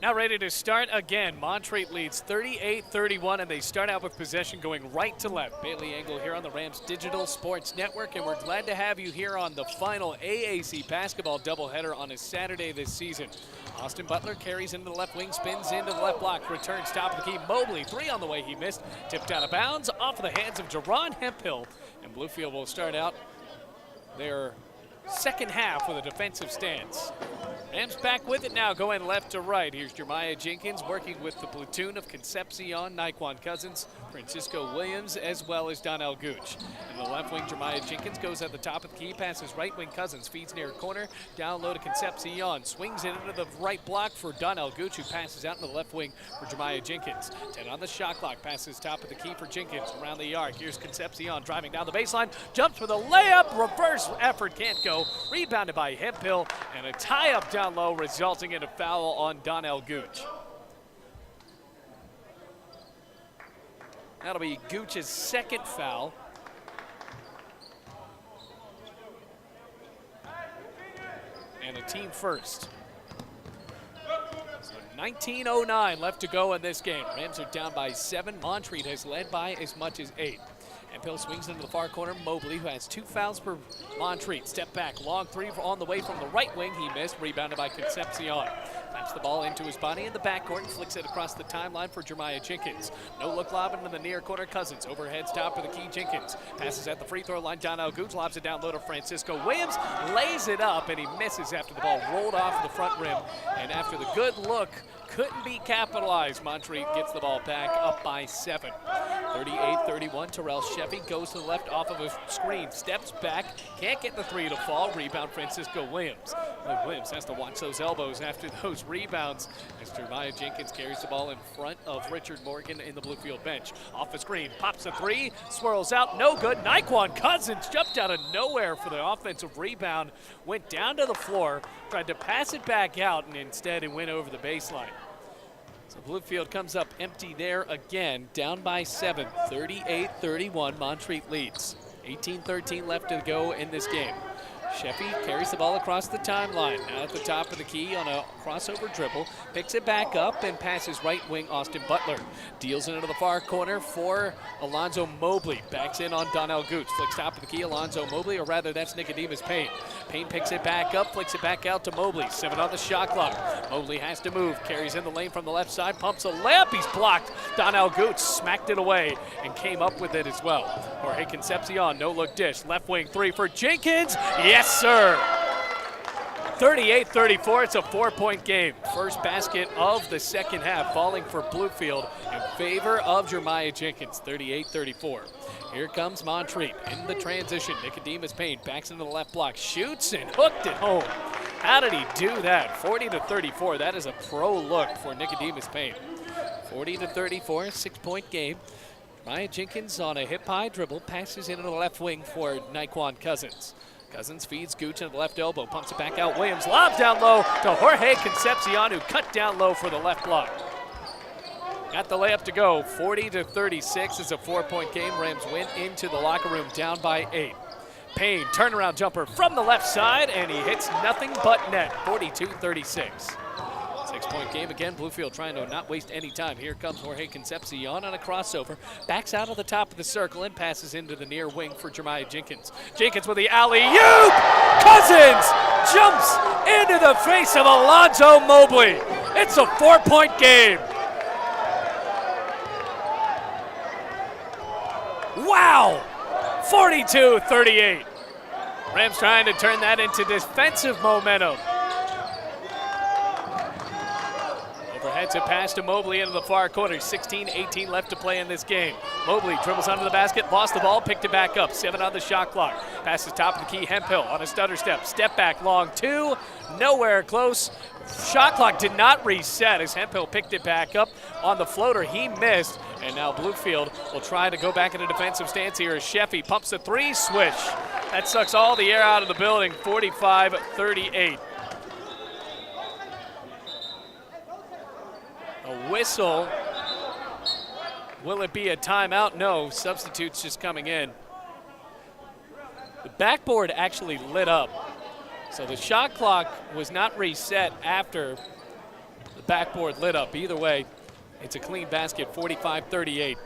Now ready to start again. Montreat leads 38-31, and they start out with possession going right to left. Bailey Engel here on the Rams Digital Sports Network, and we're glad to have you here on the final AAC basketball doubleheader on a Saturday this season. Austin Butler carries into the left wing, spins into the left block, returns top of the key. Mobley, three on the way, he missed. Tipped out of bounds, off of the hands of Jerron Hemphill, and Bluefield will start out their second half with a defensive stance. Rams back with it now, going left to right. Here's Jeremiah Jenkins working with the platoon of Concepcion, Naquan Cousins, Francisco Williams, as well as Donnell Gooch. In the left wing, Jeremiah Jenkins goes at the top of the key, passes right wing Cousins, feeds near corner, down low to Concepcion, swings it into the right block for Donnell Gooch, who passes out in the left wing for Jeremiah Jenkins. 10 on the shot clock, passes top of the key for Jenkins, around the arc. Here's Concepcion driving down the baseline, jumps with a layup, reverse effort, can't go. Rebounded by Hemphill, and a tie-up down low, resulting in a foul on Donnell Gooch. That'll be Gooch's second foul. And a team first. So 19:09 left to go in this game. Rams are down by 7. Montreat has led by as much as 8. Hemphill swings into the far corner. Mobley, who has 2 fouls for Montreat. Step back, long three on the way from the right wing. He missed, rebounded by Concepcion. Taps the ball into his body in the backcourt and flicks it across the timeline for Jeremiah Jenkins. No look lob into the near corner. Cousins overheads top of the key. Jenkins passes at the free throw line. Donnell Gooch lobs it down low to Francisco Williams. Lays it up, and he misses after the ball rolled off the front rim. And after the good look, couldn't be capitalized. Montreat gets the ball back, up by 7. 38-31, Terrell Sheffy goes to the left off of a screen, steps back, can't get the three to fall. Rebound Francisco Williams. Williams has to watch those elbows after those rebounds as Jeremiah Jenkins carries the ball in front of Richard Morgan in the Bluefield bench. Off the screen, pops a three, swirls out, no good. Naquan Cousins jumped out of nowhere for the offensive rebound, went down to the floor, tried to pass it back out, and instead it went over the baseline. So Bluefield comes up empty there again, down by 7, 38-31, Montreat leads. 18-13 left to go in this game. Sheffy carries the ball across the timeline, now at the top of the key on a crossover dribble, picks it back up and passes right wing Austin Butler. Deals it into the far corner for Alonzo Mobley. Backs in on Donnell Gooch, flicks top of the key, Alonzo Mobley, or rather that's Nicodemus Payne. Payne picks it back up, flicks it back out to Mobley. 7 on the shot clock. Mobley has to move, carries in the lane from the left side, pumps a layup, he's blocked. Donnell Gooch smacked it away and came up with it as well. Jorge Concepcion, no look dish, left wing three for Jenkins. Yes, sir. 38-34, it's a 4-point game. First basket of the second half falling for Bluefield in favor of Jeremiah Jenkins, 38-34. Here comes Montreat in the transition. Nicodemus Payne backs into the left block, shoots and hooked it home. How did he do that? 40-34, that is a pro look for Nicodemus Payne. 40-34, 6-point game. Maya Jenkins on a hip-high dribble, passes into the left wing for Naquan Cousins. Cousins feeds Gooch into the left elbow, pumps it back out. Williams lobs down low to Jorge Concepcion, who cut down low for the left block. Got the layup to go. 40-36 is a 4-point game. Rams went into the locker room down by 8. Payne, turnaround jumper from the left side, and he hits nothing but net. 42-36. 6-point game again. Bluefield trying to not waste any time. Here comes Jorge Concepcion on a crossover. Backs out of the top of the circle and passes into the near wing for Jeremiah Jenkins. Jenkins with the alley-oop! Cousins jumps into the face of Alonzo Mobley. It's a 4-point game. Wow! 42-38. Rams trying to turn that into defensive momentum. Overheads a pass to Mobley into the far corner. 16-18 left to play in this game. Mobley dribbles under the basket, lost the ball, picked it back up. 7 on the shot clock. Passes top of the key, Hemphill on a stutter step. Step back, long 2, nowhere close. Shot clock did not reset as Hemphill picked it back up on the floater. He missed, and now Bluefield will try to go back in a defensive stance here as Sheffy pumps a 3, swish. That sucks all the air out of the building. 45-38. A whistle. Will it be a timeout? No, substitutes just coming in. The backboard actually lit up. So the shot clock was not reset after the backboard lit up. Either way, it's a clean basket, 45-38.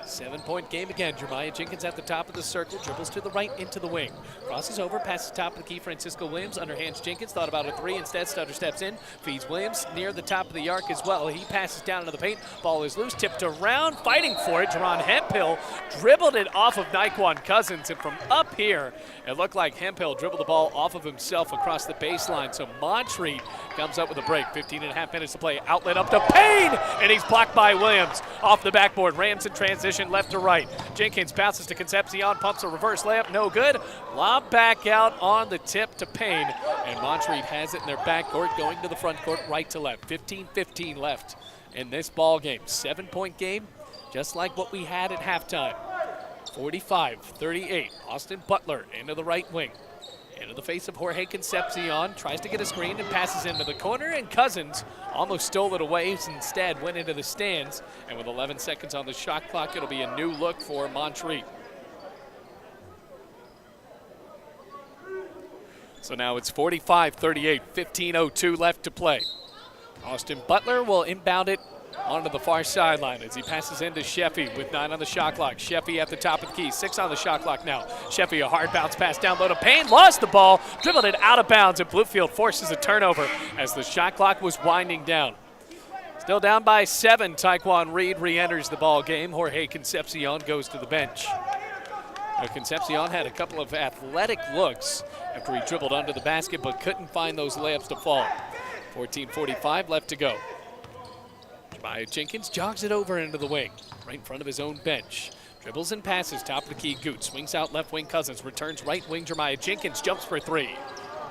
7-point game again. Jeremiah Jenkins at the top of the circle, dribbles to the right into the wing. Crosses over, passes top of the key, Francisco Williams. Underhands Jenkins, thought about a 3, instead stutter steps in. Feeds Williams near the top of the arc as well. He passes down into the paint. Ball is loose, tipped around, fighting for it. Jerron Hemphill dribbled it off of Naquan Cousins, and from up here, it looked like Hemphill dribbled the ball off of himself across the baseline. So Montreat comes up with a break. 15.5 minutes to play. Outlet up to Payne, and he's blocked by Williams. Off the backboard, Rams in transition left to right. Jenkins bounces to Concepcion, pumps a reverse layup, no good. Lob back out on the tip to Payne, and Montreat has it in their backcourt, going to the front court, right to left. 15-15 left in this ball game. 7-point game, just like what we had at halftime. 45-38. Austin Butler into the right wing. Into the face of Jorge Concepcion, tries to get a screen and passes into the corner, and Cousins almost stole it away, instead went into the stands, and with 11 seconds on the shot clock, it'll be a new look for Montreat. So now it's 45-38, 15:02 left to play. Austin Butler will inbound it onto the far sideline as he passes into Sheffy with 9 on the shot clock. Sheffy at the top of the key, 6 on the shot clock now. Sheffy, a hard bounce pass down low to Payne, lost the ball, dribbled it out of bounds, and Bluefield forces a turnover as the shot clock was winding down. Still down by 7, Taekwon Reed re-enters the ball game. Jorge Concepcion goes to the bench. Now, Concepcion had a couple of athletic looks after he dribbled under the basket, but couldn't find those layups to fall. 14:45 left to go. Jeremiah Jenkins jogs it over into the wing, right in front of his own bench. Dribbles and passes, top of the key, Gooch. Swings out left wing, Cousins. Returns right wing, Jeremiah Jenkins jumps for 3.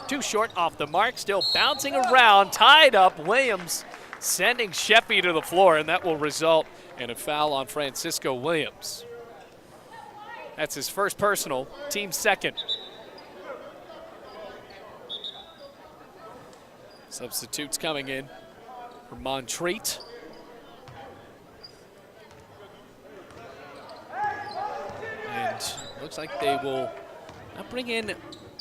Too short, off the mark, still bouncing around, tied up. Williams sending Sheffy to the floor, and that will result in a foul on Francisco Williams. That's his first personal, team second. Substitutes coming in for Montreat. And looks like they will not bring in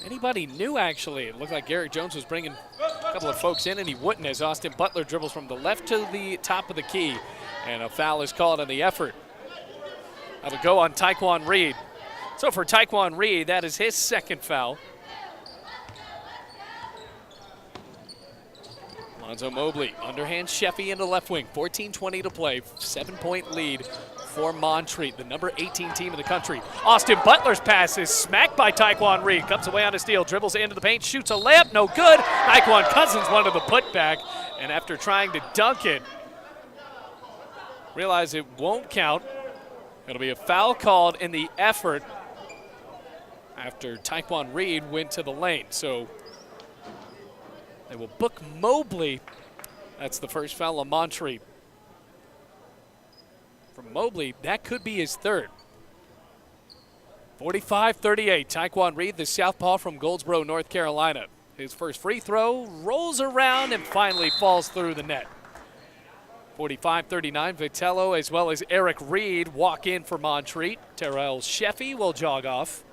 anybody new, actually. It looked like Garrett Jones was bringing a couple of folks in, and he wouldn't, as Austin Butler dribbles from the left to the top of the key, and a foul is called on the effort. Have a go on Taekwon Reed. So for Taekwon Reed, that is his second foul. Lonzo Mobley, underhand Sheffy into left wing. 14:20 to play, 7-point lead for Montreat, the number 18 team in the country. Austin Butler's pass is smacked by Taekwon Reed. Comes away on a steal, dribbles into the paint, shoots a layup, no good. Naquan Cousins wanted the putback, and after trying to dunk it, realize it won't count. It'll be a foul called in the effort after Taekwon Reed went to the lane. So they will book Mobley. That's the first foul on Montreat. From Mobley, that could be his third. 45-38, Taekwon Reed, the southpaw from Goldsboro, North Carolina. His first free throw rolls around and finally falls through the net. 45-39, Vitello as well as Eric Reed walk in for Montreat. Terrell Sheffy will jog off.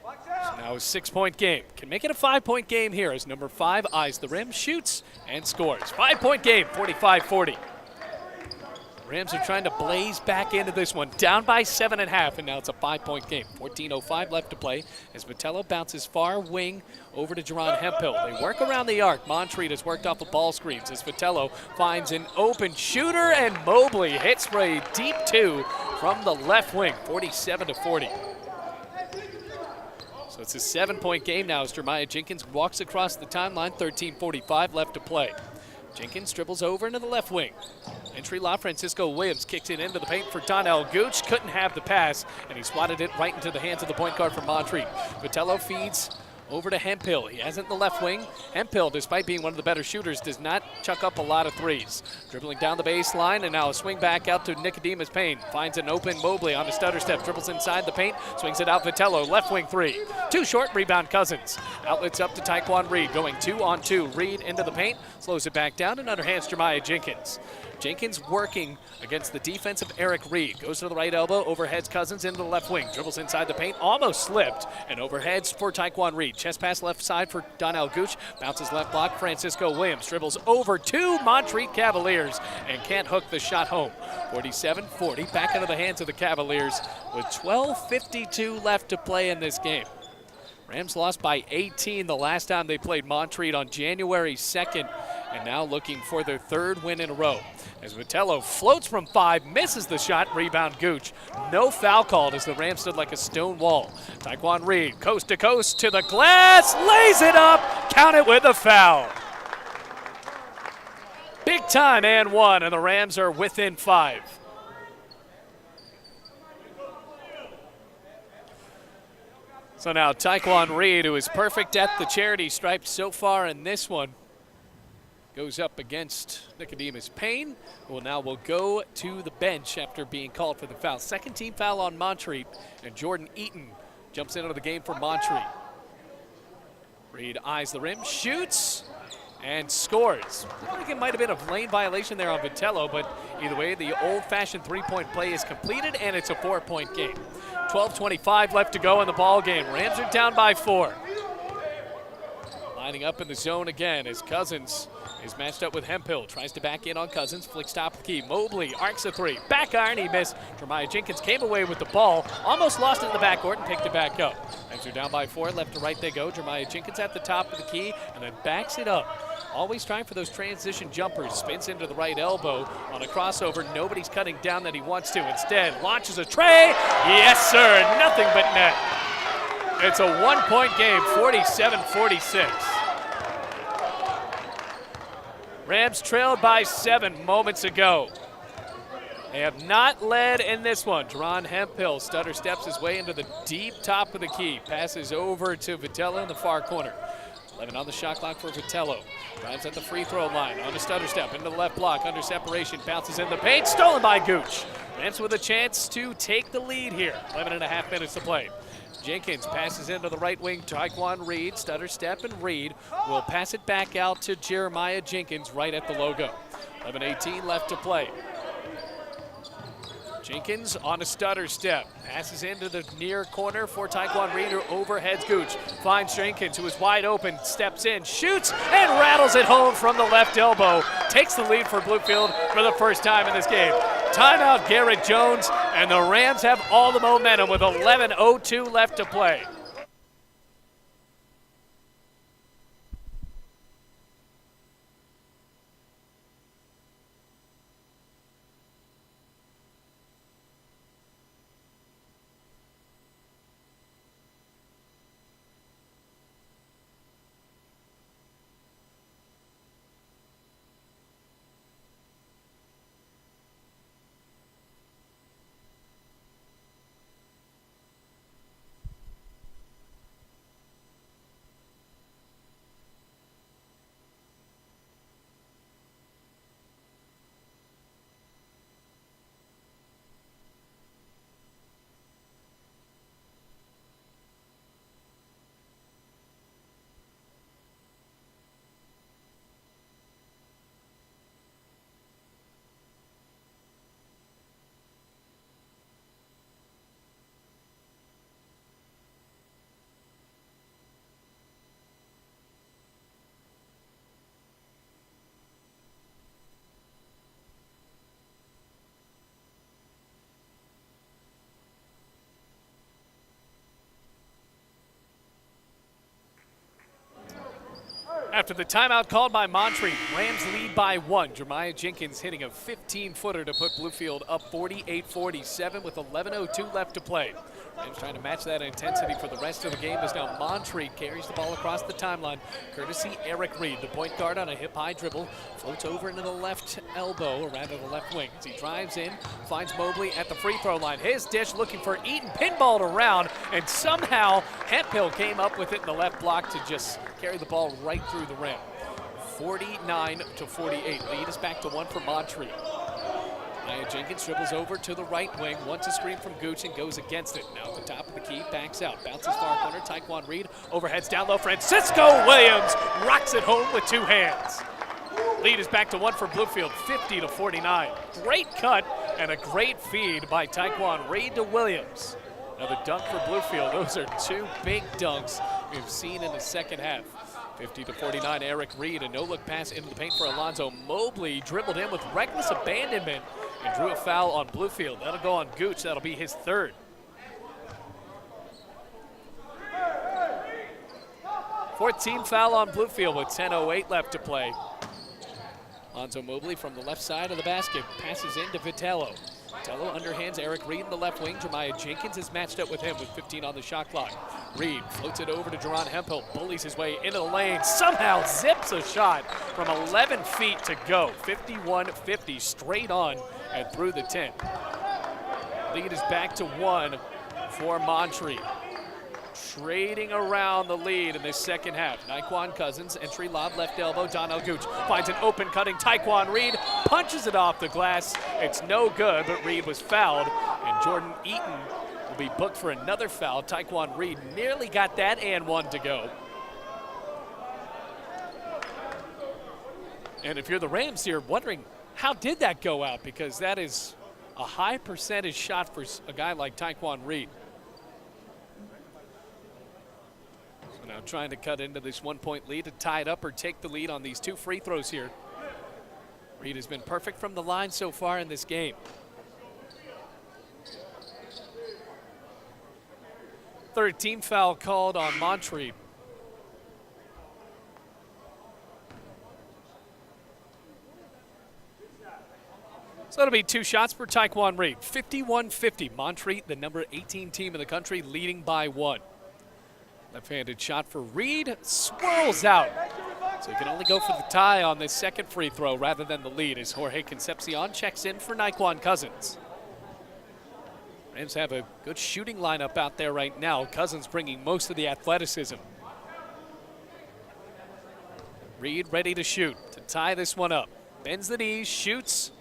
So now a 6-point game. Can make it a 5-point game here as number 5 eyes the rim, shoots, and scores. 5-point game, 45-40. Rams are trying to blaze back into this one, down by 7.5, and now it's a 5-point game. 14:05 left to play as Vitello bounces far wing over to Jerron Hemphill. They work around the arc. Montreat has worked off the ball screens as Vitello finds an open shooter, and Mobley hits for a deep 2 from the left wing, 47-40. So it's a 7-point game now as Jeremiah Jenkins walks across the timeline, 13:45 left to play. Jenkins dribbles over into the left wing. Entry lob, Francisco Williams kicks it into the paint for Donnell Gooch. Couldn't have the pass, and he swatted it right into the hands of the point guard from Montreat. Vitello feeds over to Hemphill. He has it in the left wing. Hemphill, despite being one of the better shooters, does not chuck up a lot of threes. Dribbling down the baseline, and now a swing back out to Nicodemus Payne. Finds an open Mobley on a stutter step. Dribbles inside the paint, swings it out Vitello. Left wing 3. Too short, rebound Cousins. Outlets up to Taekwon Reed, going 2-on-2. Reed into the paint, slows it back down, and underhands Jeremiah Jenkins. Jenkins working against the defense of Eric Reed. Goes to the right elbow, overheads Cousins into the left wing. Dribbles inside the paint, almost slipped, and overheads for Taekwon Reed. Chest pass left side for Donnell Gooch. Bounces left block, Francisco Williams. Dribbles over to Montreat Cavaliers and can't hook the shot home. 47-40, back into the hands of the Cavaliers with 12:52 left to play in this game. Rams lost by 18 the last time they played Montreat on January 2nd, and now looking for their 3rd win in a row. As Vitello floats from 5, misses the shot, rebound Gooch. No foul called as the Rams stood like a stone wall. Taekwon Reed, coast to coast to the glass, lays it up, count it with a foul. Big time and 1, and the Rams are within 5. So now Taekwon Reed, who is perfect at the charity stripe so far in this one, goes up against Nicodemus Payne, who now will go to the bench after being called for the foul. 2nd team foul on Montreat, and Jordan Eaton jumps into the game for Montreat. Reed eyes the rim, shoots, and scores. I think it might have been a lane violation there on Vitello, but either way, the old-fashioned 3-point play is completed, and it's a 4-point game. 12:25 left to go in the ball game. Rams are down by 4. Lining up in the zone again as Cousins is matched up with Hemphill. Tries to back in on Cousins, flicks top of the key. Mobley arcs a 3. Back iron, he missed. Jeremiah Jenkins came away with the ball, almost lost it in the backcourt and picked it back up. Rams are down by 4, left to right they go. Jeremiah Jenkins at the top of the key and then backs it up. Always trying for those transition jumpers. Spins into the right elbow on a crossover. Nobody's cutting down that he wants to. Instead, launches a tray. Yes, sir. Nothing but net. It's a 1-point game, 47-46. Rams trailed by 7 moments ago. They have not led in this one. Jerron Hemphill stutter steps his way into the deep top of the key. Passes over to Vitello in the far corner. 11 on the shot clock for Vitello. Drives at the free throw line on a stutter step into the left block under separation. Bounces in the paint. Stolen by Gooch. Rams with a chance to take the lead here. 11.5 minutes to play. Jenkins passes into the right wing. Taekwon Reed, stutter step, and Reed will pass it back out to Jeremiah Jenkins right at the logo. 11:18 left to play. Jenkins on a stutter step. Passes into the near corner for Taekwon Reed, who overheads Gooch. Finds Jenkins, who is wide open, steps in, shoots, and rattles it home from the left elbow. Takes the lead for Bluefield for the first time in this game. Timeout Garrett Jones, and the Rams have all the momentum with 11:02 left to play. After the timeout called by Montreat, Rams lead by 1. Jeremiah Jenkins hitting a 15-footer to put Bluefield up 48-47 with 11:02 left to play. Rams trying to match that intensity for the rest of the game as now Montreat carries the ball across the timeline. Courtesy Eric Reed, the point guard on a hip-high dribble, floats over into the left elbow, or rather the left wing. As he drives in, finds Mobley at the free throw line. His dish looking for Eaton, pinballed around, and somehow Hemphill came up with it in the left block to just carry the ball right through the rim. 49-48. Lead is back to 1 for Montreat. Jenkins dribbles over to the right wing, wants a screen from Gooch and goes against it. Now at the top of the key, backs out, bounces far corner, Taekwon Reed, overheads down low, Francisco Williams rocks it home with 2 hands. Lead is back to 1 for Bluefield, 50-49. Great cut and a great feed by Taekwon Reed to Williams. Another dunk for Bluefield. Those are 2 big dunks we've seen in the second half. 50-49, Eric Reed, a no-look pass into the paint for Alonzo Mobley. Dribbled in with reckless abandonment and drew a foul on Bluefield. That'll go on Gooch. That'll be his 3rd. Fourth team foul on Bluefield with 10:08 left to play. Alonzo Mobley from the left side of the basket passes into Vitello. Vitello underhands Eric Reed in the left wing. Jeremiah Jenkins is matched up with him with 15 on the shot clock. Reed floats it over to Jerron Hemphill, bullies his way into the lane, somehow zips a shot from 11 feet to go. 51-50 straight on and through the 10. Lead is back to 1 for Montreat. Trading around the lead in this second half. Naquan Cousins, entry lob, left elbow. Donnell Gooch finds an open cutting Taekwon Reed, punches it off the glass. It's no good, but Reed was fouled, and Jordan Eaton will be booked for another foul. Taekwon Reed nearly got that and 1 to go. And if you're the Rams here, wondering how did that go out, because that is a high percentage shot for a guy like Taekwon Reed. Now trying to cut into this 1-point lead to tie it up or take the lead on these 2 free throws here. Reed has been perfect from the line so far in this game. Third team foul called on Montreat. So that'll be 2 shots for Taekwon Reed. 51-50. Montreat, the number 18 team in the country, leading by 1. Left-handed shot for Reed, swirls out. So he can only go for the tie on this second free throw rather than the lead as Jorge Concepcion checks in for Naquan Cousins. Rams have a good shooting lineup out there right now. Cousins bringing most of the athleticism. Reed ready to shoot to tie this one up. Bends the knees, shoots,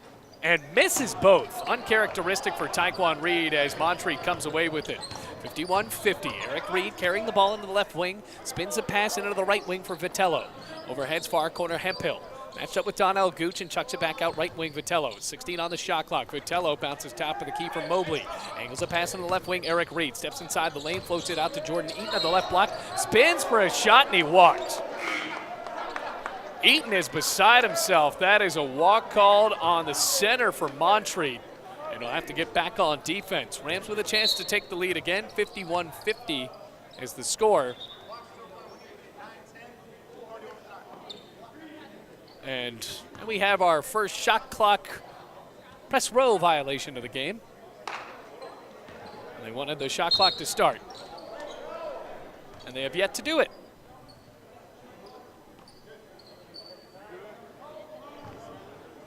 and misses both. Uncharacteristic for Taekwon Reed as Montreat comes away with it. 51-50. Eric Reed carrying the ball into the left wing, spins a pass into the right wing for Vitello. Overheads far corner Hemphill. Matched up with Donnell Gooch and chucks it back out right wing Vitello. 16 on the shot clock. Vitello bounces top of the key for Mobley. Angles a pass in the left wing. Eric Reed steps inside the lane, floats it out to Jordan Eaton on the left block. Spins for a shot and he walked. Eaton is beside himself. That is a walk called on the center for Montreat. And he'll have to get back on defense. Rams with a chance to take the lead again. 51-50 is the score. And we have our first shot clock press row violation of the game. And they wanted the shot clock to start. And they have yet to do it.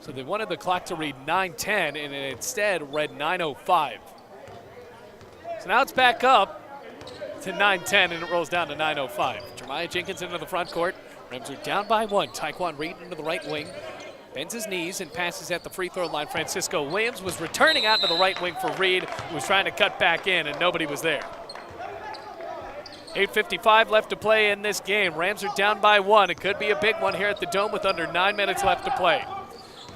So they wanted the clock to read 9:10, and it instead read 9:05. So now it's back up to 9:10, and it rolls down to 9:05. Jeremiah Jenkins into the front court. Rams are down by 1. Taekwon Reed into the right wing. Bends his knees and passes at the free throw line. Francisco Williams was returning out to the right wing for Reed, who was trying to cut back in, and nobody was there. 8:55 left to play in this game. Rams are down by 1. It could be a big one here at the Dome with under 9 minutes left to play.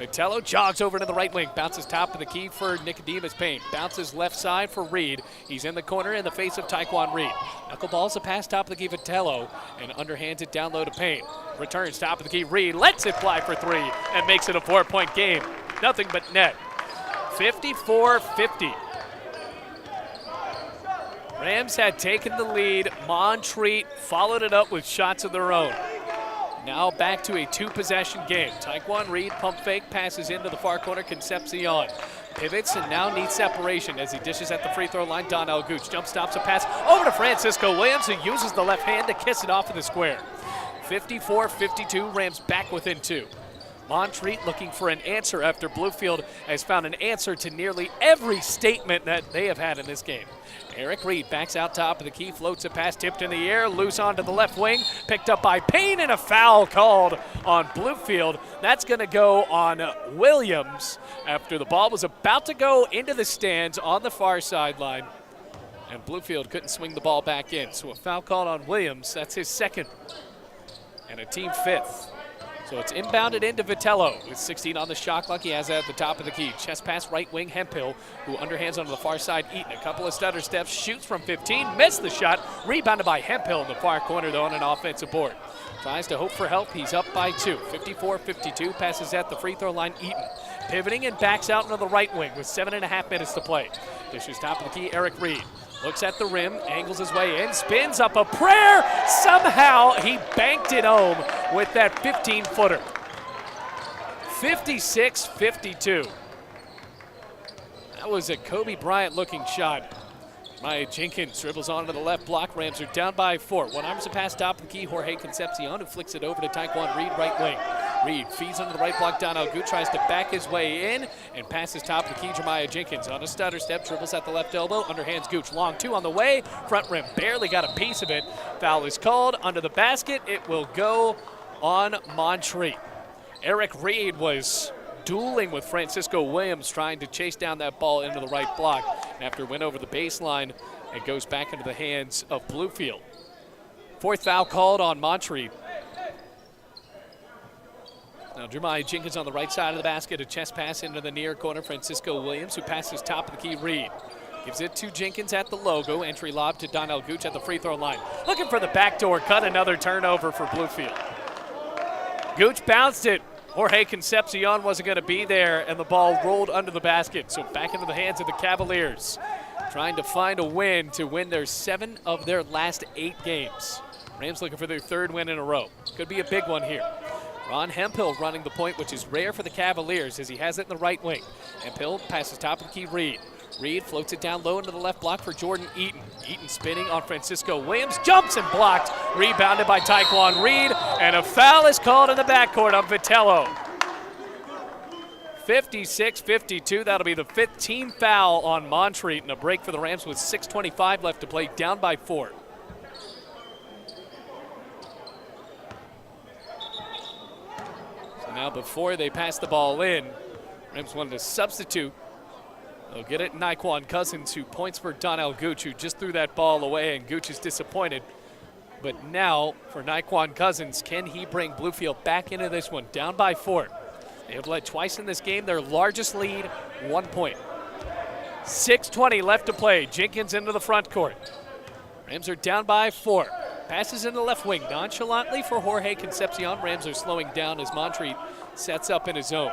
Vitello jogs over to the right wing, bounces top of the key for Nicodemus Payne, bounces left side for Reed. He's in the corner in the face of Taekwon Reed. Knuckleballs a pass top of the key Vitello and underhands it down low to Payne. Returns top of the key, Reed lets it fly for 3 and makes it a 4-point game. Nothing but net. 54-50. Rams had taken the lead. Montreat followed it up with shots of their own. Now back to a two-possession game. Taekwon Reed, pump fake, passes into the far corner. Concepcion pivots and now needs separation as he dishes at the free throw line. Donnell Gooch jump stops a pass over to Francisco Williams, who uses the left hand to kiss it off of the square. 54-52, Rams back within 2. Montreat looking for an answer after Bluefield has found an answer to nearly every statement that they have had in this game. Eric Reed backs out top of the key, floats a pass, tipped in the air, loose onto the left wing, picked up by Payne, and a foul called on Bluefield. That's going to go on Williams after the ball was about to go into the stands on the far sideline, and Bluefield couldn't swing the ball back in. So a foul called on Williams. That's his second, and a team 5th. So it's inbounded into Vitello with 16 on the shot clock. He has it at the top of the key. Chest pass right wing, Hemphill, who underhands onto the far side. Eaton, a couple of stutter steps, shoots from 15, missed the shot. Rebounded by Hemphill in the far corner, though, on an offensive board. Tries to hope for help. He's up by 2. 54-52, passes at the free throw line. Eaton pivoting and backs out into the right wing with 7.5 minutes to play. Dishes top of the key, Eric Reed. Looks at the rim, angles his way in, spins up a prayer. Somehow he banked it home with that 15-footer. 56-52. That was a Kobe Bryant-looking shot. Maya Jenkins dribbles onto the left block. Rams are down by 4. One arms a pass top of the key. Jorge Concepcion, who flicks it over to Taekwon Reed, right wing. Reed feeds under the right block. Donnell Gooch tries to back his way in and passes top of the key. Jeremiah Jenkins on a stutter step, dribbles at the left elbow, underhands Gooch. Long 2 on the way. Front rim barely got a piece of it. Foul is called under the basket. It will go on Montreat. Eric Reed was dueling with Francisco Williams, trying to chase down that ball into the right block. And after it went over the baseline, it goes back into the hands of Bluefield. 4th foul called on Montreat. Now Jeremiah Jenkins on the right side of the basket, a chest pass into the near corner. Francisco Williams, who passes top of the key. Reed gives it to Jenkins at the logo. Entry lob to Donnell Gooch at the free throw line. Looking for the backdoor cut, another turnover for Bluefield. Gooch bounced it. Jorge Concepcion wasn't going to be there, and the ball rolled under the basket. So back into the hands of the Cavaliers, trying to find a win to win their 7 of their last 8 games. Rams looking for their 3rd win in a row. Could be a big one here. Ron Hemphill running the point, which is rare for the Cavaliers as he has it in the right wing. Hemphill passes top of the key, Reed. Reed floats it down low into the left block for Jordan Eaton. Eaton spinning on Francisco Williams, jumps and blocked. Rebounded by Taekwon Reed, and a foul is called in the backcourt on Vitello. 56-52, that'll be the 5th team foul on Montreat, and a break for the Rams with 6:25 left to play, down by 4. So now before they pass the ball in, Rams wanted to substitute. They'll get it Naquan Cousins, who points for Donnell Gooch, who just threw that ball away, and Gooch is disappointed. But now for Naquan Cousins, can he bring Bluefield back into this one? Down by 4. They have led twice in this game. Their largest lead, 1 point. 6:20 left to play. Jenkins into the front court. Rams are down by 4. Passes in the left wing nonchalantly for Jorge Concepcion. Rams are slowing down as Montreat sets up in his zone.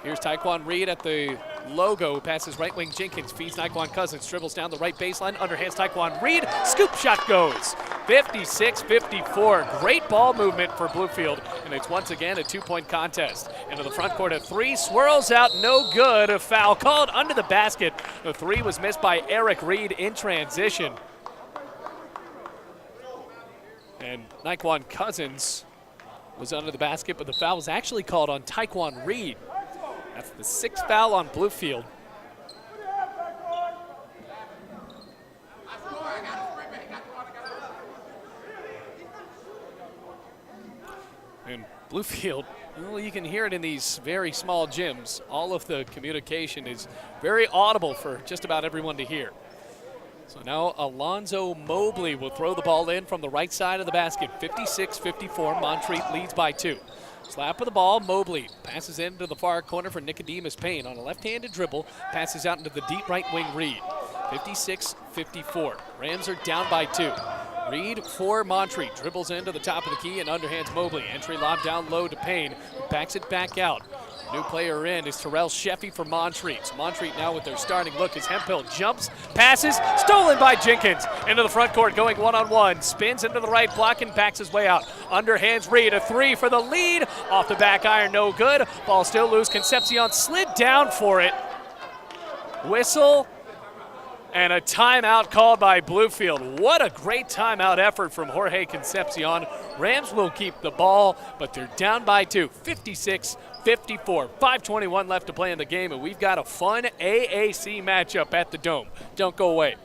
Here's Taekwon Reed at the logo, passes right wing Jenkins, feeds Naquan Cousins, dribbles down the right baseline, underhands Taekwon Reed, scoop shot goes. 56-54, great ball movement for Bluefield, and it's once again a 2-point contest. Into the front court, a 3 swirls out, no good, a foul called under the basket. The 3 was missed by Eric Reed in transition. And Naquan Cousins was under the basket, but the foul was actually called on Taekwon Reed. That's the 6th foul on Bluefield. And Bluefield, well, you can hear it in these very small gyms. All of the communication is very audible for just about everyone to hear. So now Alonzo Mobley will throw the ball in from the right side of the basket. 56-54, Montreat leads by 2. Slap of the ball, Mobley passes into the far corner for Nicodemus Payne on a left-handed dribble, passes out into the deep right wing Reed. 56-54, Rams are down by 2. Reed for Montreat, dribbles into the top of the key and underhands Mobley. Entry lob down low to Payne, who backs it back out. New player in is Terrell Sheffy for Montreat. Montreat now with their starting look as Hemphill jumps, passes, stolen by Jenkins. Into the front court, going one-on-one. Spins into the right block and backs his way out. Underhands Reed, a three for the lead. Off the back iron, no good. Ball still loose. Concepcion slid down for it. Whistle. And a timeout called by Bluefield. What a great timeout effort from Jorge Concepcion. Rams will keep the ball, but they're down by 2, 56-54. 5:21 left to play in the game, and we've got a fun AAC matchup at the Dome. Don't go away.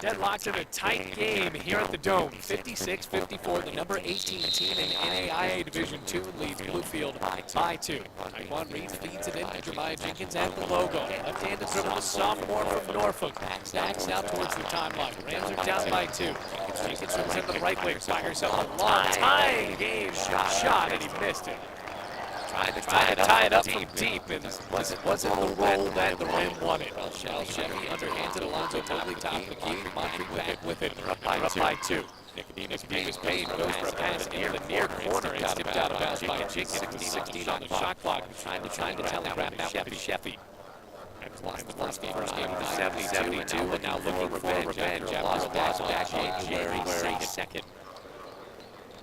Deadlocked in a tight game here at the Dome. 56-54, the number 18 team in NAIA Division II leads Bluefield by 2. Taekwon Reed feeds it in to Jeremiah Jenkins at the logo. Left-handed dribble, the sophomore from Norfolk. Stacks out towards the timeline. Rams are down by 2. Jenkins swings in the right wing, fires up a long tying game shot, and he missed it. Trying to tie it up from deep, and wasn't the roll that the Ram wanted. Shell Chevy underhands it. Alonzo Tobley top the key. Montreat back with it. They're up by 2. Nicodemus Payne goes for a pass near the near corner. It's tipped out of bounds by Jenkins. 16 on the shot clock. Trying to telegraph that with Sheffy. Lost the first game of the 72, and now looking for revenge after a loss back January 2nd.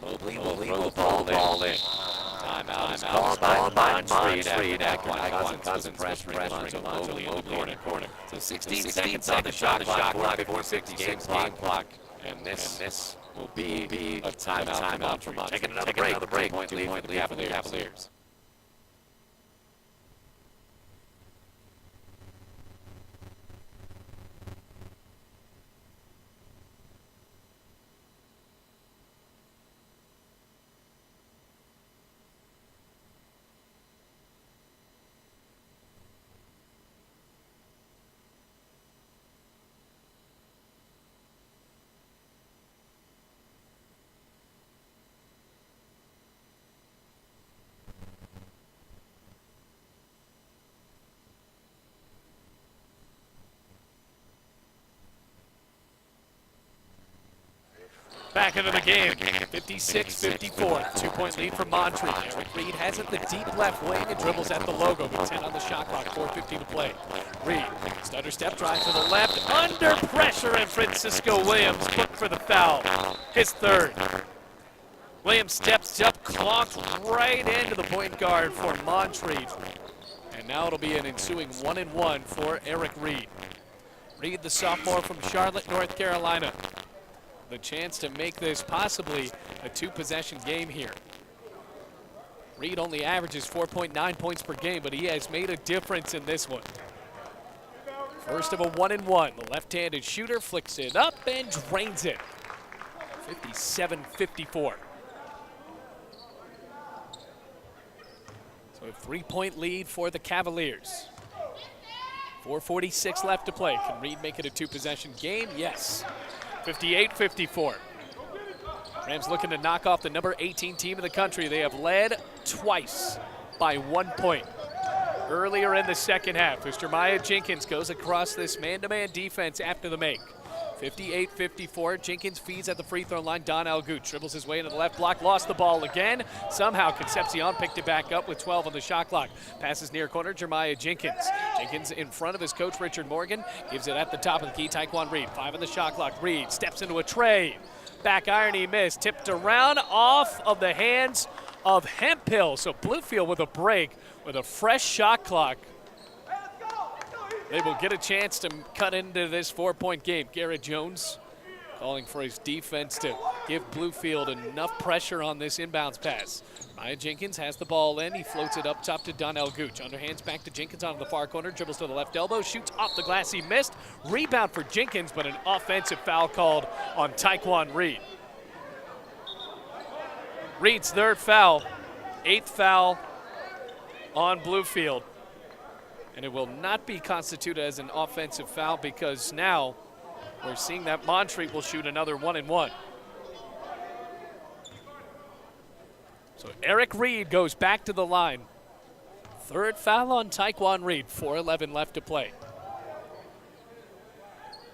Mobley will ball in. Timeout is called by Montreat after Cousins pressuring Mobley in the corner. So 16 seconds on the shot clock before 60 games clock. And this will be a timeout for Montreat. Taking another break. 2-point lead for the Cavaliers. Back into the game, 56-54, 2-point lead for Montreat. Eric Reed has it the deep left wing and dribbles at the logo with 10 on the shot clock, 4:50 to play. Reed, stutter step drive to the left, under pressure, and Francisco Williams looked for the foul, his third. Williams steps up, clocks right into the point guard for Montreat. And now it'll be an ensuing 1-and-1 for Eric Reed. Reed, the sophomore from Charlotte, North Carolina. The chance to make this possibly a 2-possession game here. Reed only averages 4.9 points per game, but he has made a difference in this one. First of a 1-and-1. The left-handed shooter flicks it up and drains it. 57-54. So a 3-point lead for the Cavaliers. 4:46 left to play. Can Reed make it a 2-possession game? Yes. 58-54. Rams looking to knock off the number 18 team in the country. They have led twice by 1 point earlier in the second half as Jeremiah Jenkins goes across this man-to-man defense after the make. 58-54. Jenkins feeds at the free throw line. Donnell Gooch dribbles his way into the left block, lost the ball again. Somehow Concepcion picked it back up with 12 on the shot clock. Passes near corner, Jeremiah Jenkins. Jenkins in front of his coach, Richard Morgan. Gives it at the top of the key, Taekwon Reed. 5 on the shot clock. Reed steps into a tray. Back iron, he missed. Tipped around off of the hands of Hemphill. So Bluefield with a break with a fresh shot clock. They will get a chance to cut into this 4-point game. Garrett Jones calling for his defense to give Bluefield enough pressure on this inbounds pass. Maya Jenkins has the ball in. He floats it up top to Donnell Gooch. Underhands back to Jenkins onto the far corner. Dribbles to the left elbow. Shoots off the glass. He missed. Rebound for Jenkins, but an offensive foul called on Taekwon Reed. Reed's third foul. 8th foul on Bluefield. And it will not be constituted as an offensive foul because now we're seeing that Montreat will shoot another 1-and-1. So Eric Reed goes back to the line. Third foul on Taekwon Reed. 4:11 left to play.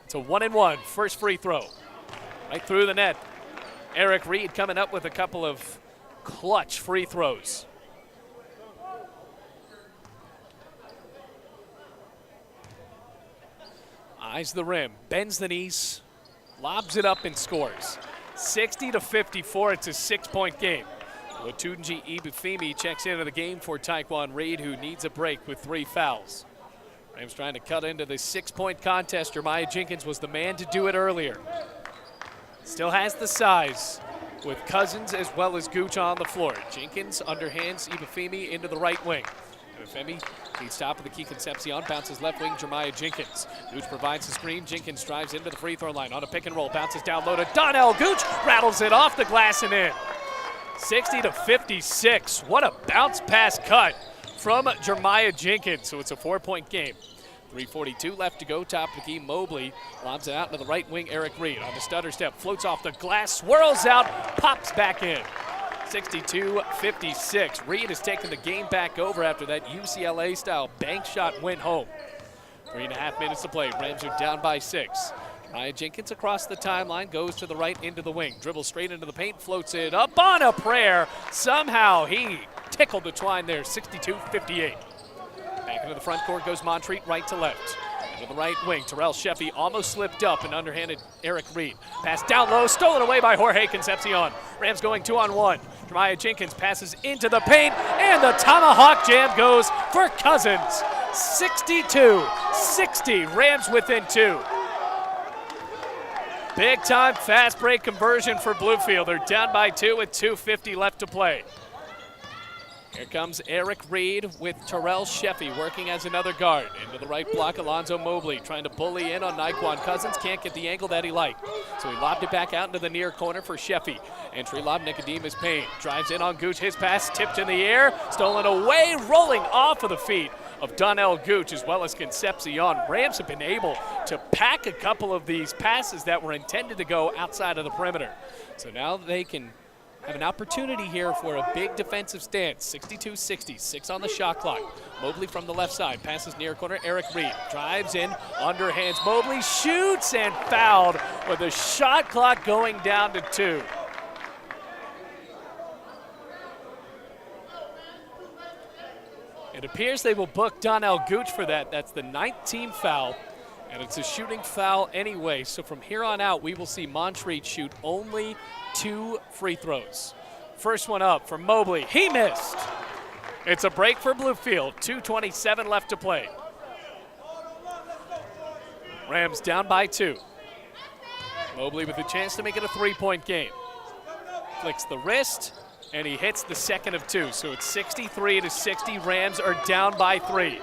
It's a 1-and-1. First free throw. Right through the net. Eric Reed coming up with a couple of clutch free throws. Eyes the rim, bends the knees, lobs it up and scores. 60-54, it's a 6-point game. Latunji Ibufemi checks into the game for Taekwon Reed, who needs a break with 3 fouls. Rams trying to cut into the 6-point contest. Jeremiah Jenkins was the man to do it earlier. Still has the size with Cousins as well as Gooch on the floor. Jenkins underhands Ibufemi into the right wing. Ibufemi leads top of the key. Concepcion bounces left wing. Jeremiah Jenkins. Gooch provides the screen. Jenkins drives into the free throw line on a pick and roll. Bounces down low to Donnell Gooch. Rattles it off the glass and in. 60-56. What a bounce pass cut from Jeremiah Jenkins. So it's a 4-point game. 3:42 left to go. Top of the key. Mobley lobs it out to the right wing. Eric Reed on the stutter step. Floats off the glass. Swirls out. Pops back in. 62-56. Reed has taken the game back over after that UCLA-style bank shot went home. 3.5 minutes to play. Rams are down by 6. Ryan Jenkins across the timeline, goes to the right into the wing. Dribbles straight into the paint, floats it up on a prayer. Somehow he tickled the twine there. 62-58. Back into the front court goes Montreat, right to left. Into the right wing, Terrell Sheffy almost slipped up and underhanded Eric Reed. Pass down low, stolen away by Jorge Concepcion. Rams going 2-on-1. Jeremiah Jenkins passes into the paint, and the tomahawk jam goes for Cousins. 62-60, Rams within 2. Big time fast break conversion for Bluefield. They're down by 2 with 2:50 left to play. Here comes Eric Reed with Terrell Sheffy working as another guard. Into the right block, Alonzo Mobley trying to bully in on Naquan Cousins. Can't get the angle that he liked. So he lobbed it back out into the near corner for Sheffy. Entry lob, Nicodemus Payne. Drives in on Gooch. His pass tipped in the air. Stolen away, rolling off of the feet of Donnell Gooch as well as Concepcion. Rams have been able to pack a couple of these passes that were intended to go outside of the perimeter. So now they can have an opportunity here for a big defensive stance. 62-60, 6 on the shot clock. Mobley from the left side, passes near corner. Eric Reed drives in, underhands Mobley, shoots and fouled with the shot clock going down to 2. It appears they will book Donnell Gooch for that. That's the 19th foul, and it's a shooting foul anyway. So from here on out, we will see Montreat shoot only 2 free throws. First one up for Mobley. He missed. It's a break for Bluefield. 2:27 left to play. Rams down by 2. Mobley with a chance to make it a 3-point game. Flicks the wrist, and he hits the second of 2. So it's 63-60. Rams are down by 3.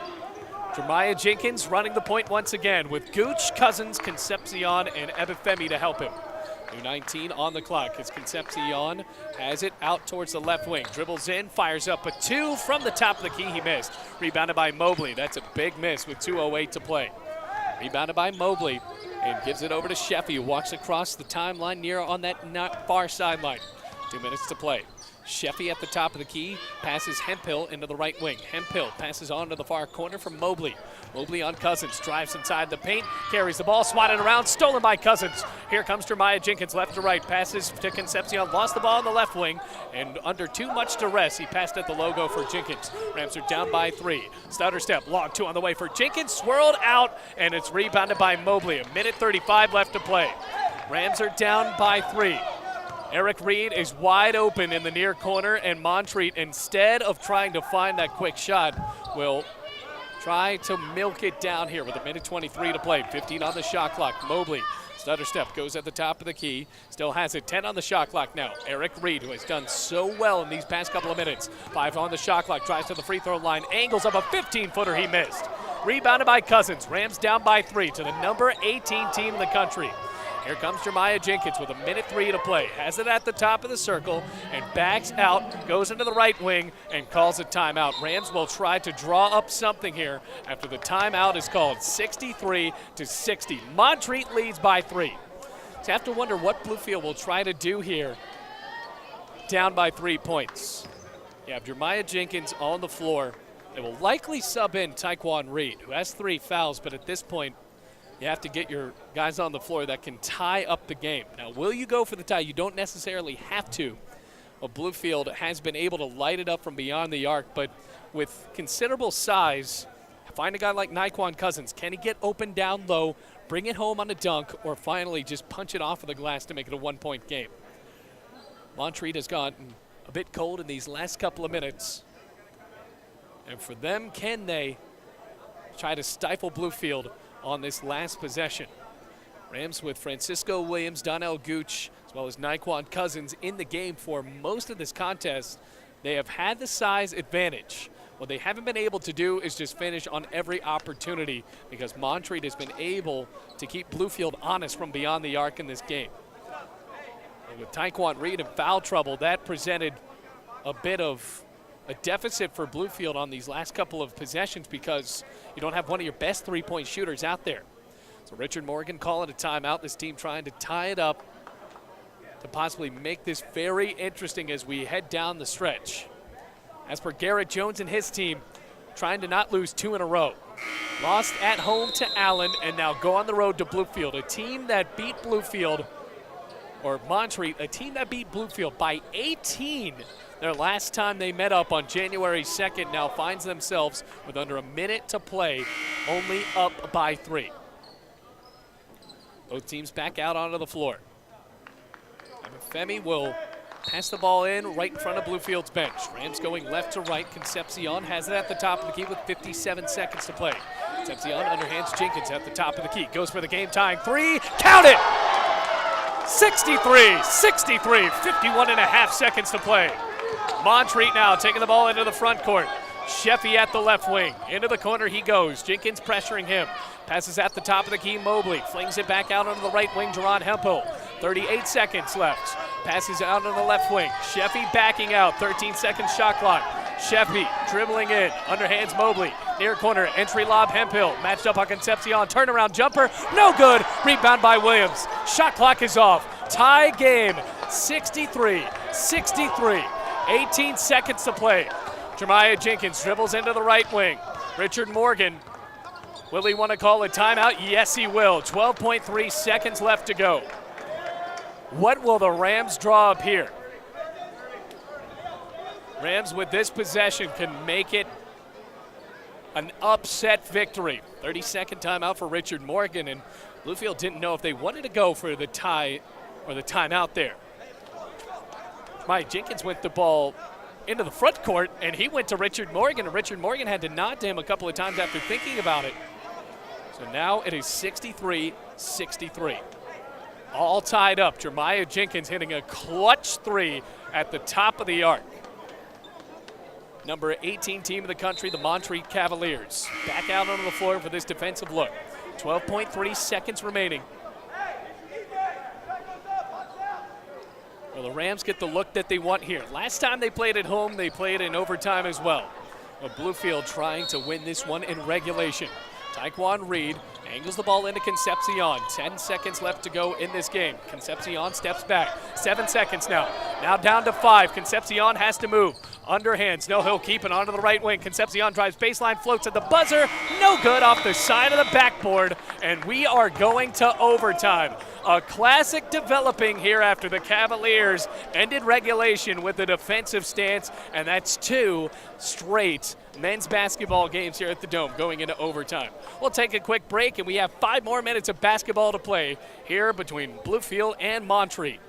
Jeremiah Jenkins running the point once again with Gooch, Cousins, Concepcion, and Ebifemi to help him. 2:19 on the clock as Concepcion has it out towards the left wing. Dribbles in, fires up a 2 from the top of the key. He missed. Rebounded by Mobley. That's a big miss with 2:08 to play. Rebounded by Mobley and gives it over to Sheffy, who walks across the timeline near on that far sideline. 2 minutes to play. Sheffy at the top of the key, passes Hemphill into the right wing. Hemphill passes on to the far corner from Mobley. Mobley on Cousins, drives inside the paint, carries the ball, swatted around, stolen by Cousins. Here comes Jeremiah Jenkins, left to right, passes to Concepcion, lost the ball in the left wing, and under too much duress, he passed at the logo for Jenkins. Rams are down by 3. Stutter step, long 2 on the way for Jenkins, swirled out, and it's rebounded by Mobley. 1:35 left to play. Rams are down by 3. Eric Reed is wide open in the near corner, and Montreat, instead of trying to find that quick shot, will try to milk it down here with 1:23 to play. 15 on the shot clock. Mobley, stutter step, goes at the top of the key. Still has it. 10 on the shot clock now. Eric Reed, who has done so well in these past couple of minutes. 5 on the shot clock. Drives to the free throw line. Angles up a 15-footer. He missed. Rebounded by Cousins. Rams down by 3 to the number 18 team in the country. Here comes Jeremiah Jenkins with 1:03 to play. Has it at the top of the circle and backs out, goes into the right wing and calls a timeout. Rams will try to draw up something here after the timeout is called. 63-60. Montreat leads by 3. So you have to wonder what Bluefield will try to do here, down by 3 points. You have Jeremiah Jenkins on the floor. They will likely sub in Taekwon Reed, who has 3 fouls, but at this point, you have to get your guys on the floor that can tie up the game. Now, will you go for the tie? You don't necessarily have to. Well, Bluefield has been able to light it up from beyond the arc, but with considerable size, find a guy like Naquan Cousins. Can he get open down low, bring it home on a dunk, or finally just punch it off of the glass to make it a 1-point game? Montreat has gotten a bit cold in these last couple of minutes. And for them, can they try to stifle Bluefield on this last possession? Rams with Francisco Williams, Donnell Gooch, as well as Naquan Cousins in the game for most of this contest. They have had the size advantage. What they haven't been able to do is just finish on every opportunity because Montreat has been able to keep Bluefield honest from beyond the arc in this game. And with Taekwon Reed in foul trouble, that presented a bit of a deficit for Bluefield on these last couple of possessions because you don't have one of your best three-point shooters out there. So Richard Morgan calling a timeout. This team trying to tie it up to possibly make this very interesting as we head down the stretch. As for Garrett Jones and his team, trying to not lose 2 in a row. Lost at home to Allen and now go on the road to Bluefield, a team that beat Bluefield, or Montreat, a team that beat Bluefield by 18 their last time they met up on January 2nd, now finds themselves with under a minute to play, only up by 3. Both teams back out onto the floor. Femi will pass the ball in right in front of Bluefield's bench. Rams going left to right. Concepcion has it at the top of the key with 57 seconds to play. Concepcion underhands Jenkins at the top of the key. Goes for the game-tying 3. Count it! 63, 51 and a half seconds to play. Montreat now taking the ball into the front court. Sheffy at the left wing. Into the corner he goes. Jenkins pressuring him. Passes at the top of the key. Mobley flings it back out onto the right wing. Jerron Hemphill. 38 seconds left. Passes out on the left wing. Sheffy backing out. 13 seconds shot clock. Sheffy dribbling in. Underhands Mobley. Near corner. Entry lob Hemphill. Matched up on Concepcion. Turnaround jumper. No good. Rebound by Williams. Shot clock is off. Tie game. 63. 18 seconds to play. Jeremiah Jenkins dribbles into the right wing. Richard Morgan, will he want to call a timeout? Yes, he will. 12.3 seconds left to go. What will the Rams draw up here? Rams with this possession can make it an upset victory. 30-second timeout for Richard Morgan, and Bluefield didn't know if they wanted to go for the tie or the timeout there. Mike Jenkins went the ball into the front court, and he went to Richard Morgan, and Richard Morgan had to nod to him a couple of times after thinking about it. So now it is 63-63. All tied up. Jeremiah Jenkins hitting a clutch 3 at the top of the arc. Number 18 team in the country, the Montreat Cavaliers. Back out onto the floor for this defensive look. 12.3 seconds remaining. Well, the Rams get the look that they want here. Last time they played at home, they played in overtime as well. But Bluefield trying to win this one in regulation. Taekwon Reed Angles the ball into Concepcion. 10 seconds left to go in this game. Concepcion steps back. 7 seconds now. Now down to 5. Concepcion has to move. Underhands. No, he'll keep it onto the right wing. Concepcion drives baseline, floats at the buzzer. No good, off the side of the backboard. And we are going to overtime. A classic developing here after the Cavaliers ended regulation with a defensive stance, and that's 2 straight men's basketball games here at the Dome going into overtime. We'll take a quick break, and we have 5 more minutes of basketball to play here between Bluefield and Montreat.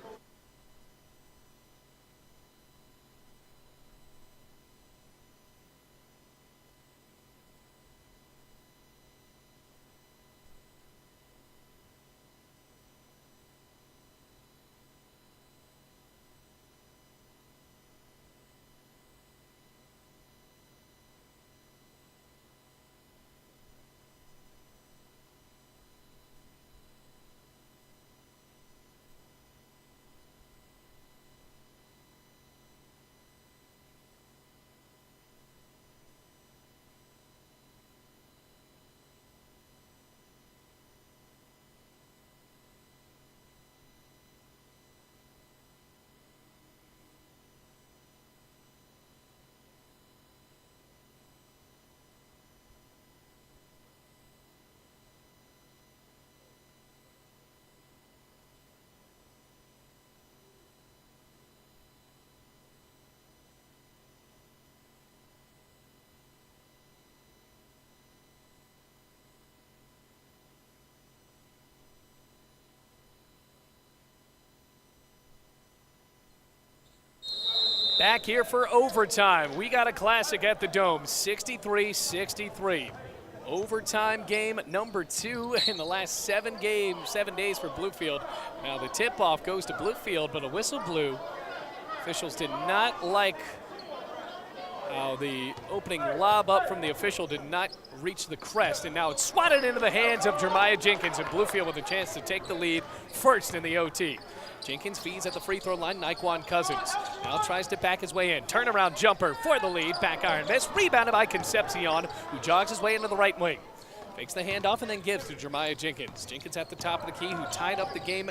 Back here for overtime. We got a classic at the Dome, 63-63. Overtime game number 2 in the last 7 days for Bluefield. Now the tip-off goes to Bluefield, but a whistle blew. Officials did not like how the opening lob up from the official did not reach the crest, and now it's swatted into the hands of Jeremiah Jenkins, and Bluefield with a chance to take the lead first in the OT. Jenkins feeds at the free throw line, Naquan Cousins. Now tries to back his way in. Turnaround jumper for the lead. Back iron miss. Rebounded by Concepcion, who jogs his way into the right wing. Fakes the handoff and then gives to Jeremiah Jenkins. Jenkins at the top of the key, who tied up the game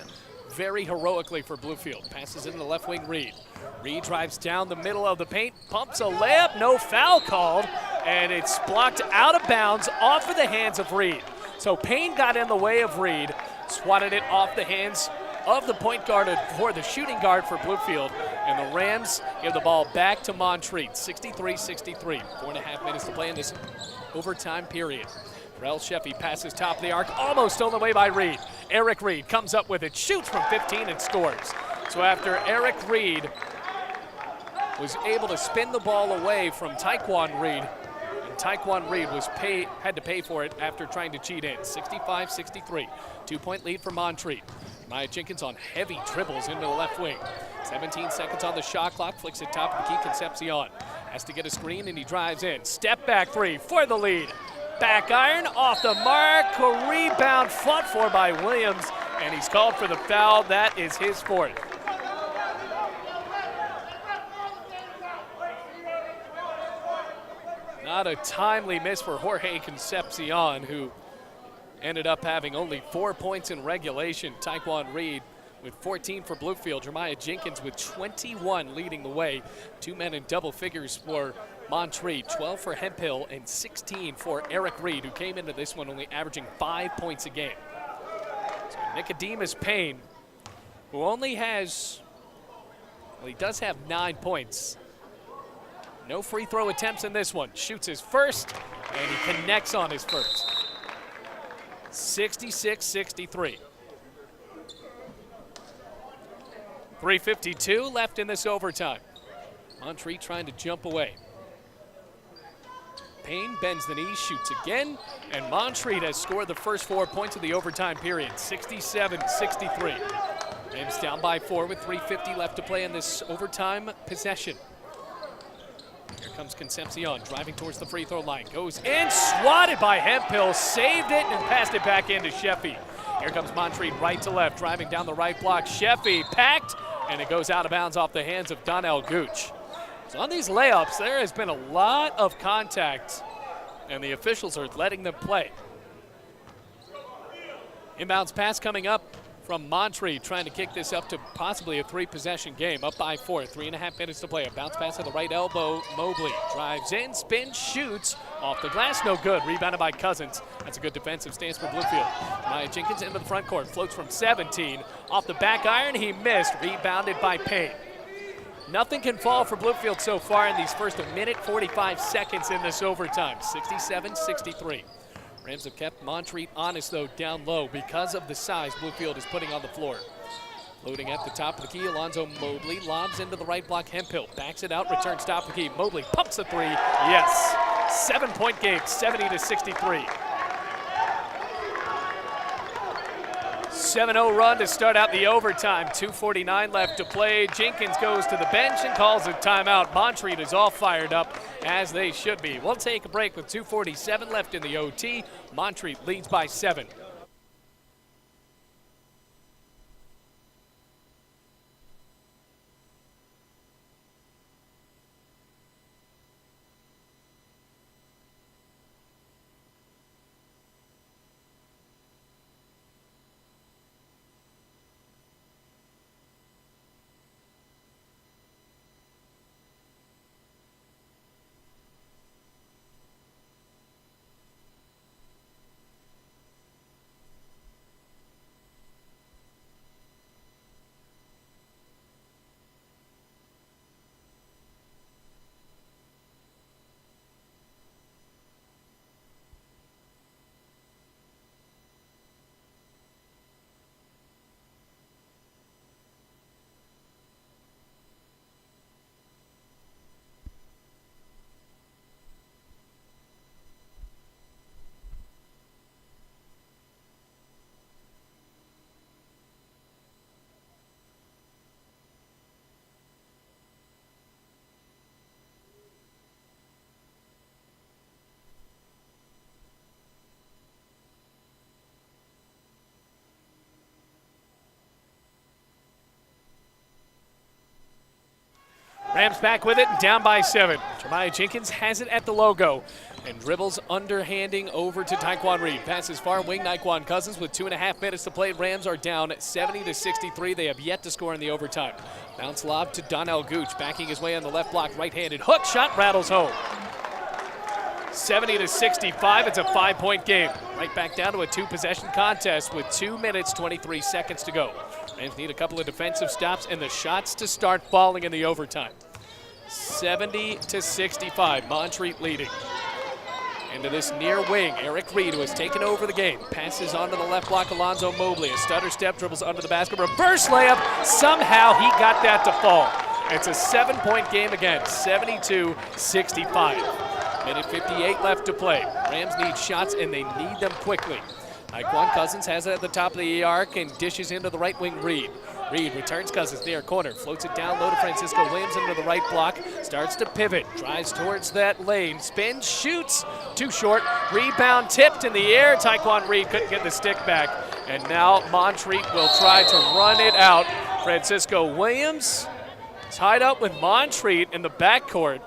very heroically for Bluefield. Passes into the left wing, Reed. Reed drives down the middle of the paint, pumps a layup, no foul called, and it's blocked out of bounds off of the hands of Reed. So Payne got in the way of Reed, swatted it off the hands of the point guard for the shooting guard for Bluefield, and the Rams give the ball back to Montreat, 63-63. 4.5 minutes to play in this overtime period. Rel Sheffy passes top of the arc, almost stolen away by Reed. Eric Reed comes up with it, shoots from 15 and scores. So after Eric Reed was able to spin the ball away from Taekwon Reed, and Taekwon Reed had to pay for it after trying to cheat in. 65-63, 2-point lead for Montreat. Jeremiah Jenkins on heavy dribbles into the left wing. 17 seconds on the shot clock, flicks it top of the key, Concepcion. Has to get a screen and he drives in. Step back 3 for the lead. Back iron, off the mark, a rebound fought for by Williams, and he's called for the foul. That is his 4th. Not a timely miss for Jorge Concepcion, who ended up having only 4 points in regulation. Taekwon Reed with 14 for Bluefield. Jeremiah Jenkins with 21 leading the way. 2 men in double figures for Montreat, 12 for Hemphill and 16 for Eric Reed, who came into this one only averaging 5 points a game. So Nicodemus Payne, who only has, well, he does have 9 points. No free throw attempts in this one. Shoots his first, and he connects on his first. 66-63. 3:52 left in this overtime. Montreat trying to jump away. Payne bends the knee, shoots again, and Montreat has scored the first 4 points of the overtime period, 67-63. Rams down by 4 with 3:50 left to play in this overtime possession. Here comes Concepcion, driving towards the free throw line. Goes in, swatted by Hemphill, saved it, and passed it back into Sheffy. Here comes Montreat right to left, driving down the right block. Sheffy packed, and it goes out of bounds off the hands of Donnell Gooch. So on these layups, there has been a lot of contact, and the officials are letting them play. Inbounds pass coming up from Montreat, trying to kick this up to possibly a 3-possession game. Up by 4, 3.5 minutes to play. A bounce pass to the right elbow. Mobley drives in, spins, shoots. Off the glass, no good. Rebounded by Cousins. That's a good defensive stance for Bluefield. Maya Jenkins into the front court. Floats from 17. Off the back iron, he missed. Rebounded by Payne. Nothing can fall for Bluefield so far in these first 1:45 seconds in this overtime. 67-63. Rams have kept Montreat honest, though, down low because of the size Bluefield is putting on the floor. Loading at the top of the key, Alonzo Mobley lobs into the right block. Hemphill backs it out, returns top of the key. Mobley pumps a 3. Yes. 7-point game, 70-63. 7-0 run to start out the overtime. 2:49 left to play. Jenkins goes to the bench and calls a timeout. Montreat is all fired up, as they should be. We'll take a break with 2:47 left in the OT. Montreat leads by 7. Rams back with it, down by 7. Jeremiah Jenkins has it at the logo and dribbles underhanding over to Taekwon Reed. Passes far wing, Naekwon Cousins with 2.5 minutes to play. Rams are down 70-63. They have yet to score in the overtime. Bounce lob to Donnell Gooch, backing his way on the left block, right-handed hook shot, rattles home. 70-65, it's a 5-point game. Right back down to a 2-possession contest with 2 minutes, 23 seconds to go. Rams need a couple of defensive stops and the shots to start falling in the overtime. 70-65, Montreat leading. Into this near wing, Eric Reed, who has taken over the game. Passes onto the left block, Alonzo Mobley. A stutter step, dribbles under the basket, reverse layup. Somehow he got that to fall. It's a 7-point game again, 72-65. Minute 58 left to play. Rams need shots and they need them quickly. Naekwon Cousins has it at the top of the arc and dishes into the right wing Reed. Reed returns Cousins near corner, floats it down low to Francisco Williams into the right block, starts to pivot, drives towards that lane, spins, shoots, too short, rebound tipped in the air. Taekwon Reed couldn't get the stick back, and now Montreat will try to run it out. Francisco Williams tied up with Montreat in the backcourt,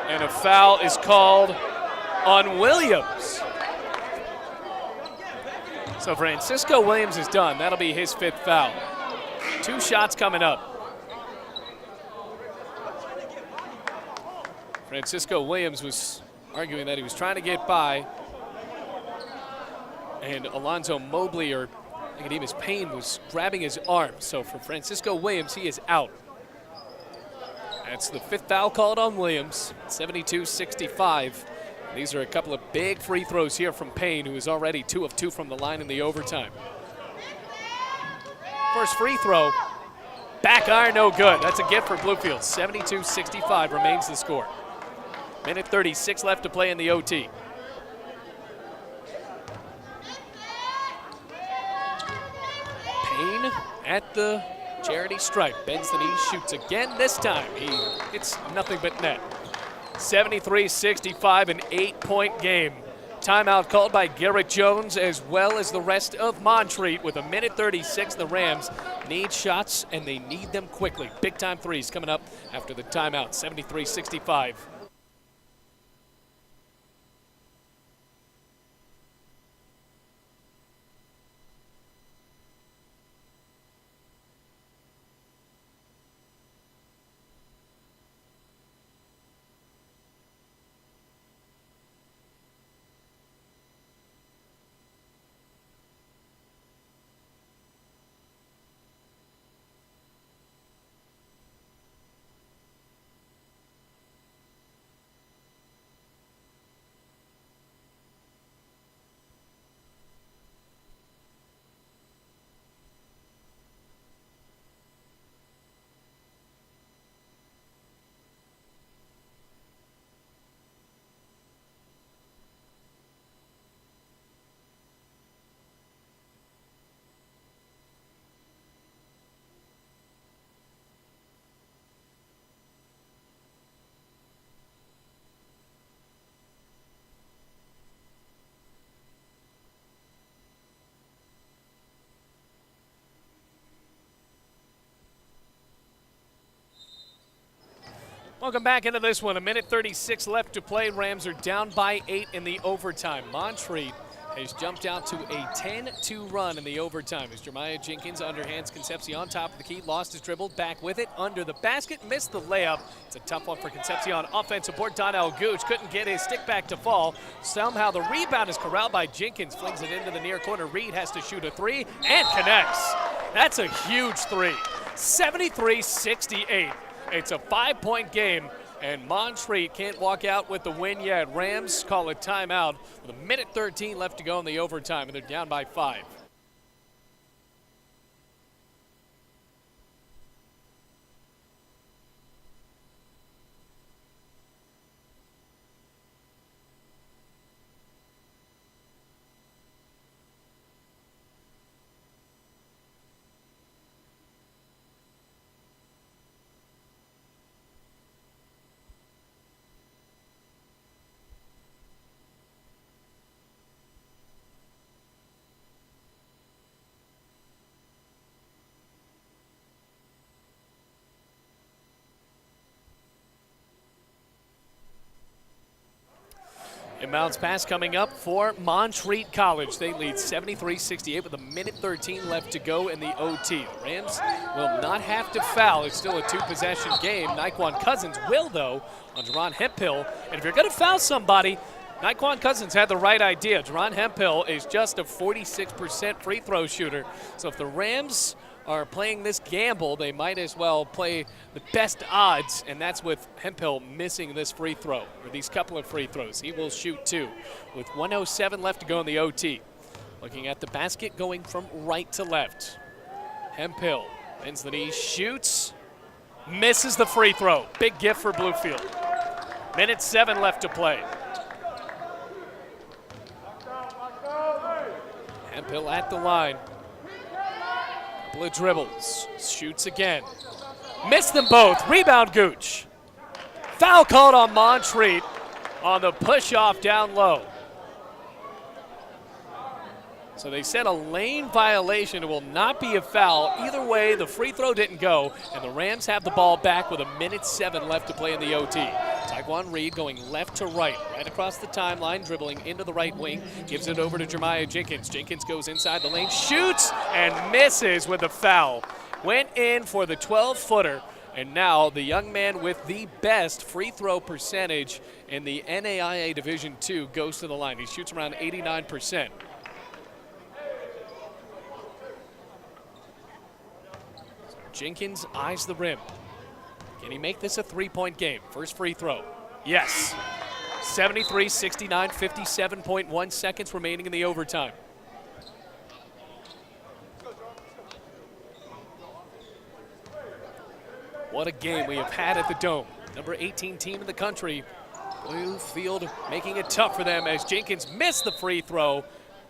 and a foul is called on Williams. So Francisco Williams is done. That'll be his 5th foul. 2 shots coming up. Francisco Williams was arguing that he was trying to get by, and Alonzo Mobley, or Nicodemus Payne, was grabbing his arm. So for Francisco Williams, he is out. That's the 5th foul called on Williams, 72-65. These are a couple of big free throws here from Payne, who is already 2 of 2 from the line in the overtime. First free throw, back iron, no good. That's a gift for Bluefield. 72-65 remains the score. Minute 36 left to play in the OT. Payne at the charity stripe, bends the knees, shoots again. This time he hits nothing but net. 73-65, an 8-point game. Timeout called by Garrett Jones as well as the rest of Montreat. With a minute 36, the Rams need shots and they need them quickly. Big time threes coming up after the timeout, 73-65. Welcome back into this one. 1:36 left to play. Rams are down by 8 in the overtime. Montreat has jumped out to a 10-2 run in the overtime as Jeremiah Jenkins underhands Concepcion top of the key, lost his dribble, back with it, under the basket, missed the layup. It's a tough one for Concepcion. Offensive board, Donnell Gooch couldn't get his stick back to fall. Somehow the rebound is corralled by Jenkins, flings it into the near corner. Reed has to shoot a three and connects. That's a huge three. 73-68. It's a 5-point game, and Montreat can't walk out with the win yet. Rams call a timeout with 1:13 left to go in the overtime, and they're down by 5. Inbounds pass coming up for Montreat College. They lead 73-68 with 1:13 left to go in the OT. The Rams will not have to foul. It's still a 2-possession game. Nyquan Cousins will, though, on Jerron Hemphill. And if you're going to foul somebody, Nyquan Cousins had the right idea. Jerron Hemphill is just a 46% free throw shooter. So if the Rams are playing this gamble, they might as well play the best odds, and that's with Hemphill missing this free throw, or these couple of free throws. He will shoot 2 with 1:07 left to go in the OT. Looking at the basket, going from right to left. Hemphill bends the knee, shoots, misses the free throw. Big gift for Bluefield. 1:07 left to play. Hemphill at the line. Couple of dribbles, shoots again. Missed them both, rebound Gooch. Foul called on Montreat on the push-off down low. So they said a lane violation. It will not be a foul. Either way, the free throw didn't go, and the Rams have the ball back with 1:07 left to play in the OT. Taekwon Reed going left to right across the timeline, dribbling into the right wing, gives it over to Jeremiah Jenkins. Jenkins goes inside the lane, shoots, and misses with a foul. Went in for the 12-footer, and now the young man with the best free throw percentage in the NAIA Division II goes to the line. He shoots around 89%. Jenkins eyes the rim. Can he make this a 3-point game? First free throw. Yes. 73-69, 57.1 seconds remaining in the overtime. What a game we have had at the Dome. Number 18 team in the country. Bluefield making it tough for them as Jenkins missed the free throw.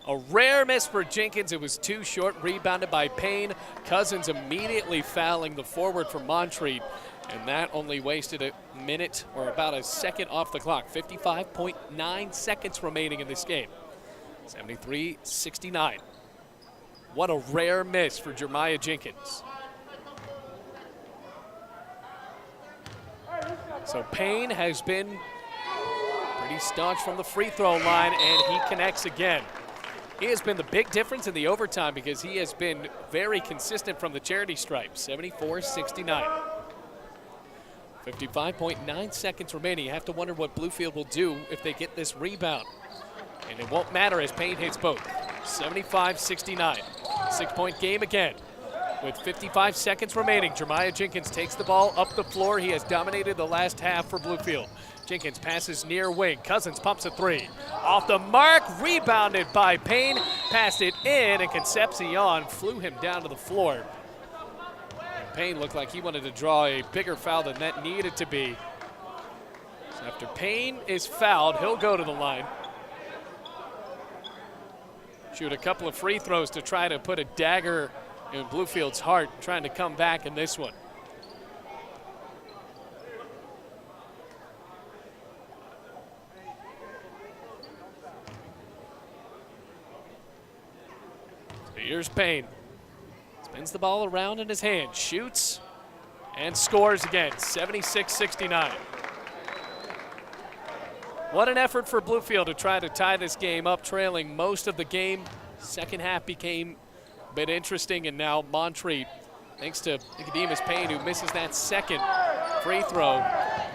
A rare miss for Jenkins. It was too short, rebounded by Payne. Cousins immediately fouling the forward for Montreat, and that only wasted a minute or about a second off the clock. 55.9 seconds remaining in this game. 73-69. What a rare miss for Jeremiah Jenkins. So Payne has been pretty staunch from the free throw line, and he connects again. He has been the big difference in the overtime because he has been very consistent from the charity stripe. 74-69. 55.9 seconds remaining. You have to wonder what Bluefield will do if they get this rebound. And it won't matter as Payne hits both. 75-69. 6-point game again. With 55 seconds remaining, Jeremiah Jenkins takes the ball up the floor. He has dominated the last half for Bluefield. Jenkins passes near wing. Cousins pumps a three. Off the mark, rebounded by Payne. Passed it in, and Concepcion flew him down to the floor. Payne looked like he wanted to draw a bigger foul than that needed to be. So after Payne is fouled, he'll go to the line. Shoot a couple of free throws to try to put a dagger in Bluefield's heart, trying to come back in this one. So here's Payne. Spins the ball around in his hand, shoots, and scores again, 76-69. What an effort for Bluefield to try to tie this game up, trailing most of the game. Second half became a bit interesting, and now Montreat, thanks to Nicodemus Payne, who misses that second free throw,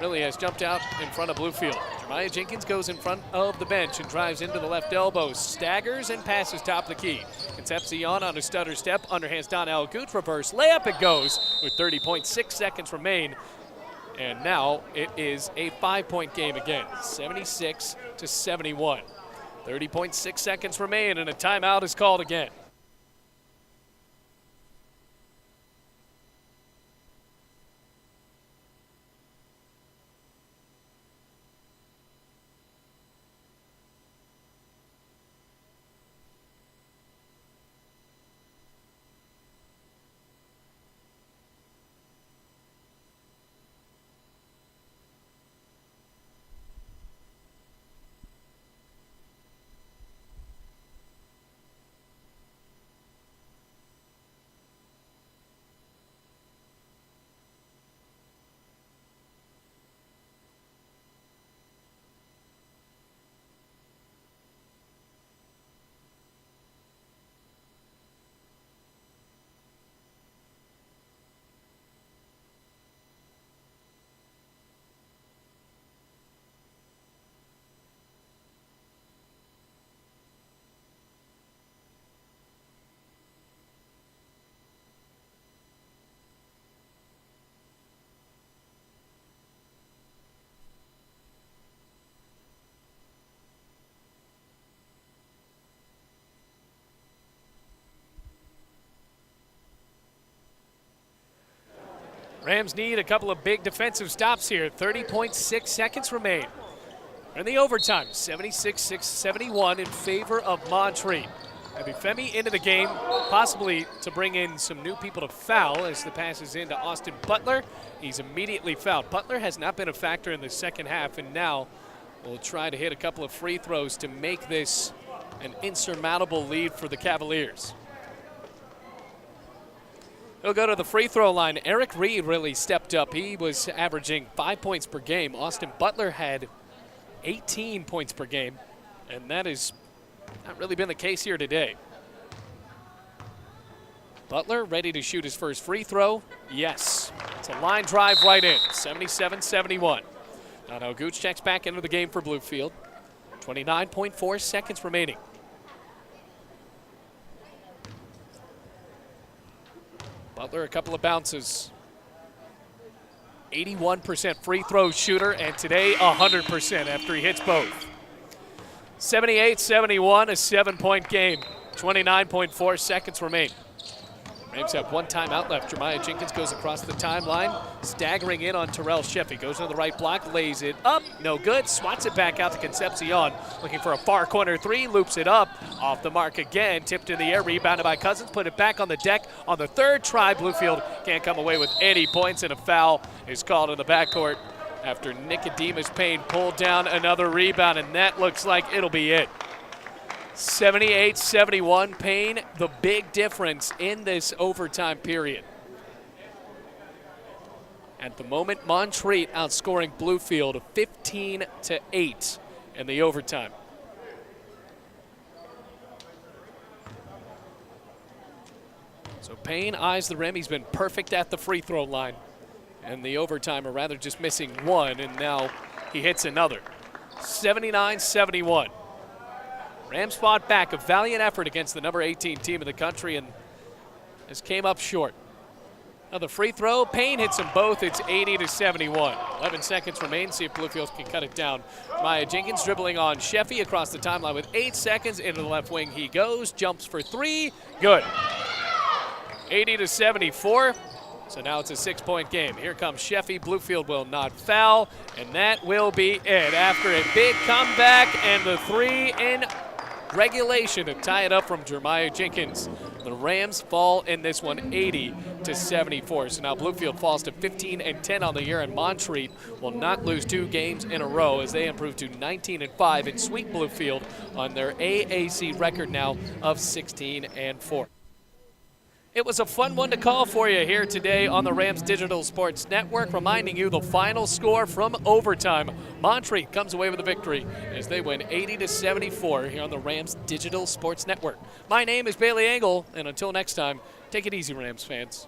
really has jumped out in front of Bluefield. Jeremiah Jenkins goes in front of the bench and drives into the left elbow, staggers and passes top of the key. Concepcion on a stutter step, underhands Donnell Gooch, reverse layup it goes with 30.6 seconds remain. And now it is a 5-point game again, 76-71. 30.6 seconds remain and a timeout is called again. Rams need a couple of big defensive stops here. 30.6 seconds remain. In the overtime, 76-71 in favor of Montreat. Femi into the game, possibly to bring in some new people to foul as the pass is into Austin Butler. He's immediately fouled. Butler has not been a factor in the second half, and now will try to hit a couple of free throws to make this an insurmountable lead for the Cavaliers. He'll go to the free throw line. Eric Reed really stepped up. He was averaging 5 points per game. Austin Butler had 18 points per game, and that has not really been the case here today. Butler ready to shoot his first free throw. Yes, it's a line drive right in, 77-71. Now Gooch checks back into the game for Bluefield. 29.4 seconds remaining. Butler, a couple of bounces. 81% free throw shooter, and today 100% after he hits both. 78-71, a 7-point game. 29.4 seconds remain. Rams have one timeout left. Jeremiah Jenkins goes across the timeline, staggering in on Terrell Sheffy. Goes to the right block, lays it up, no good. Swats it back out to Concepcion, looking for a far corner three, loops it up, off the mark again, tipped in the air, rebounded by Cousins, put it back on the deck on the third try. Bluefield can't come away with any points, and a foul is called in the backcourt after Nicodemus Payne pulled down another rebound, and that looks like it'll be it. 78-71, Payne, the big difference in this overtime period. At the moment, Montreat outscoring Bluefield 15-8 in the overtime. So Payne eyes the rim. He's been perfect at the free throw line. And the overtime, or rather just missing one, and now he hits another. 79-71. Rams fought back, a valiant effort against the number 18 team in the country, and this came up short. Another free throw, Payne hits them both, it's 80-71. 11 seconds remain, see if Bluefield can cut it down. Maya Jenkins dribbling on Sheffy across the timeline with 8 seconds, into the left wing he goes, jumps for three, good. 80-74, so now it's a 6-point game. Here comes Sheffy, Bluefield will not foul, and that will be it. After a big comeback and the three in regulation to tie it up from Jeremiah Jenkins. The Rams fall in this one 80-74. So now Bluefield falls to 15-10 on the year, and Montreat will not lose 2 games in a row as they improve to 19-5 and sweep Bluefield on their AAC record now of 16-4. It was a fun one to call for you here today on the Rams Digital Sports Network, reminding you the final score from overtime. Montreat comes away with a victory as they win 80-74 here on the Rams Digital Sports Network. My name is Bailey Engel, and until next time, take it easy, Rams fans.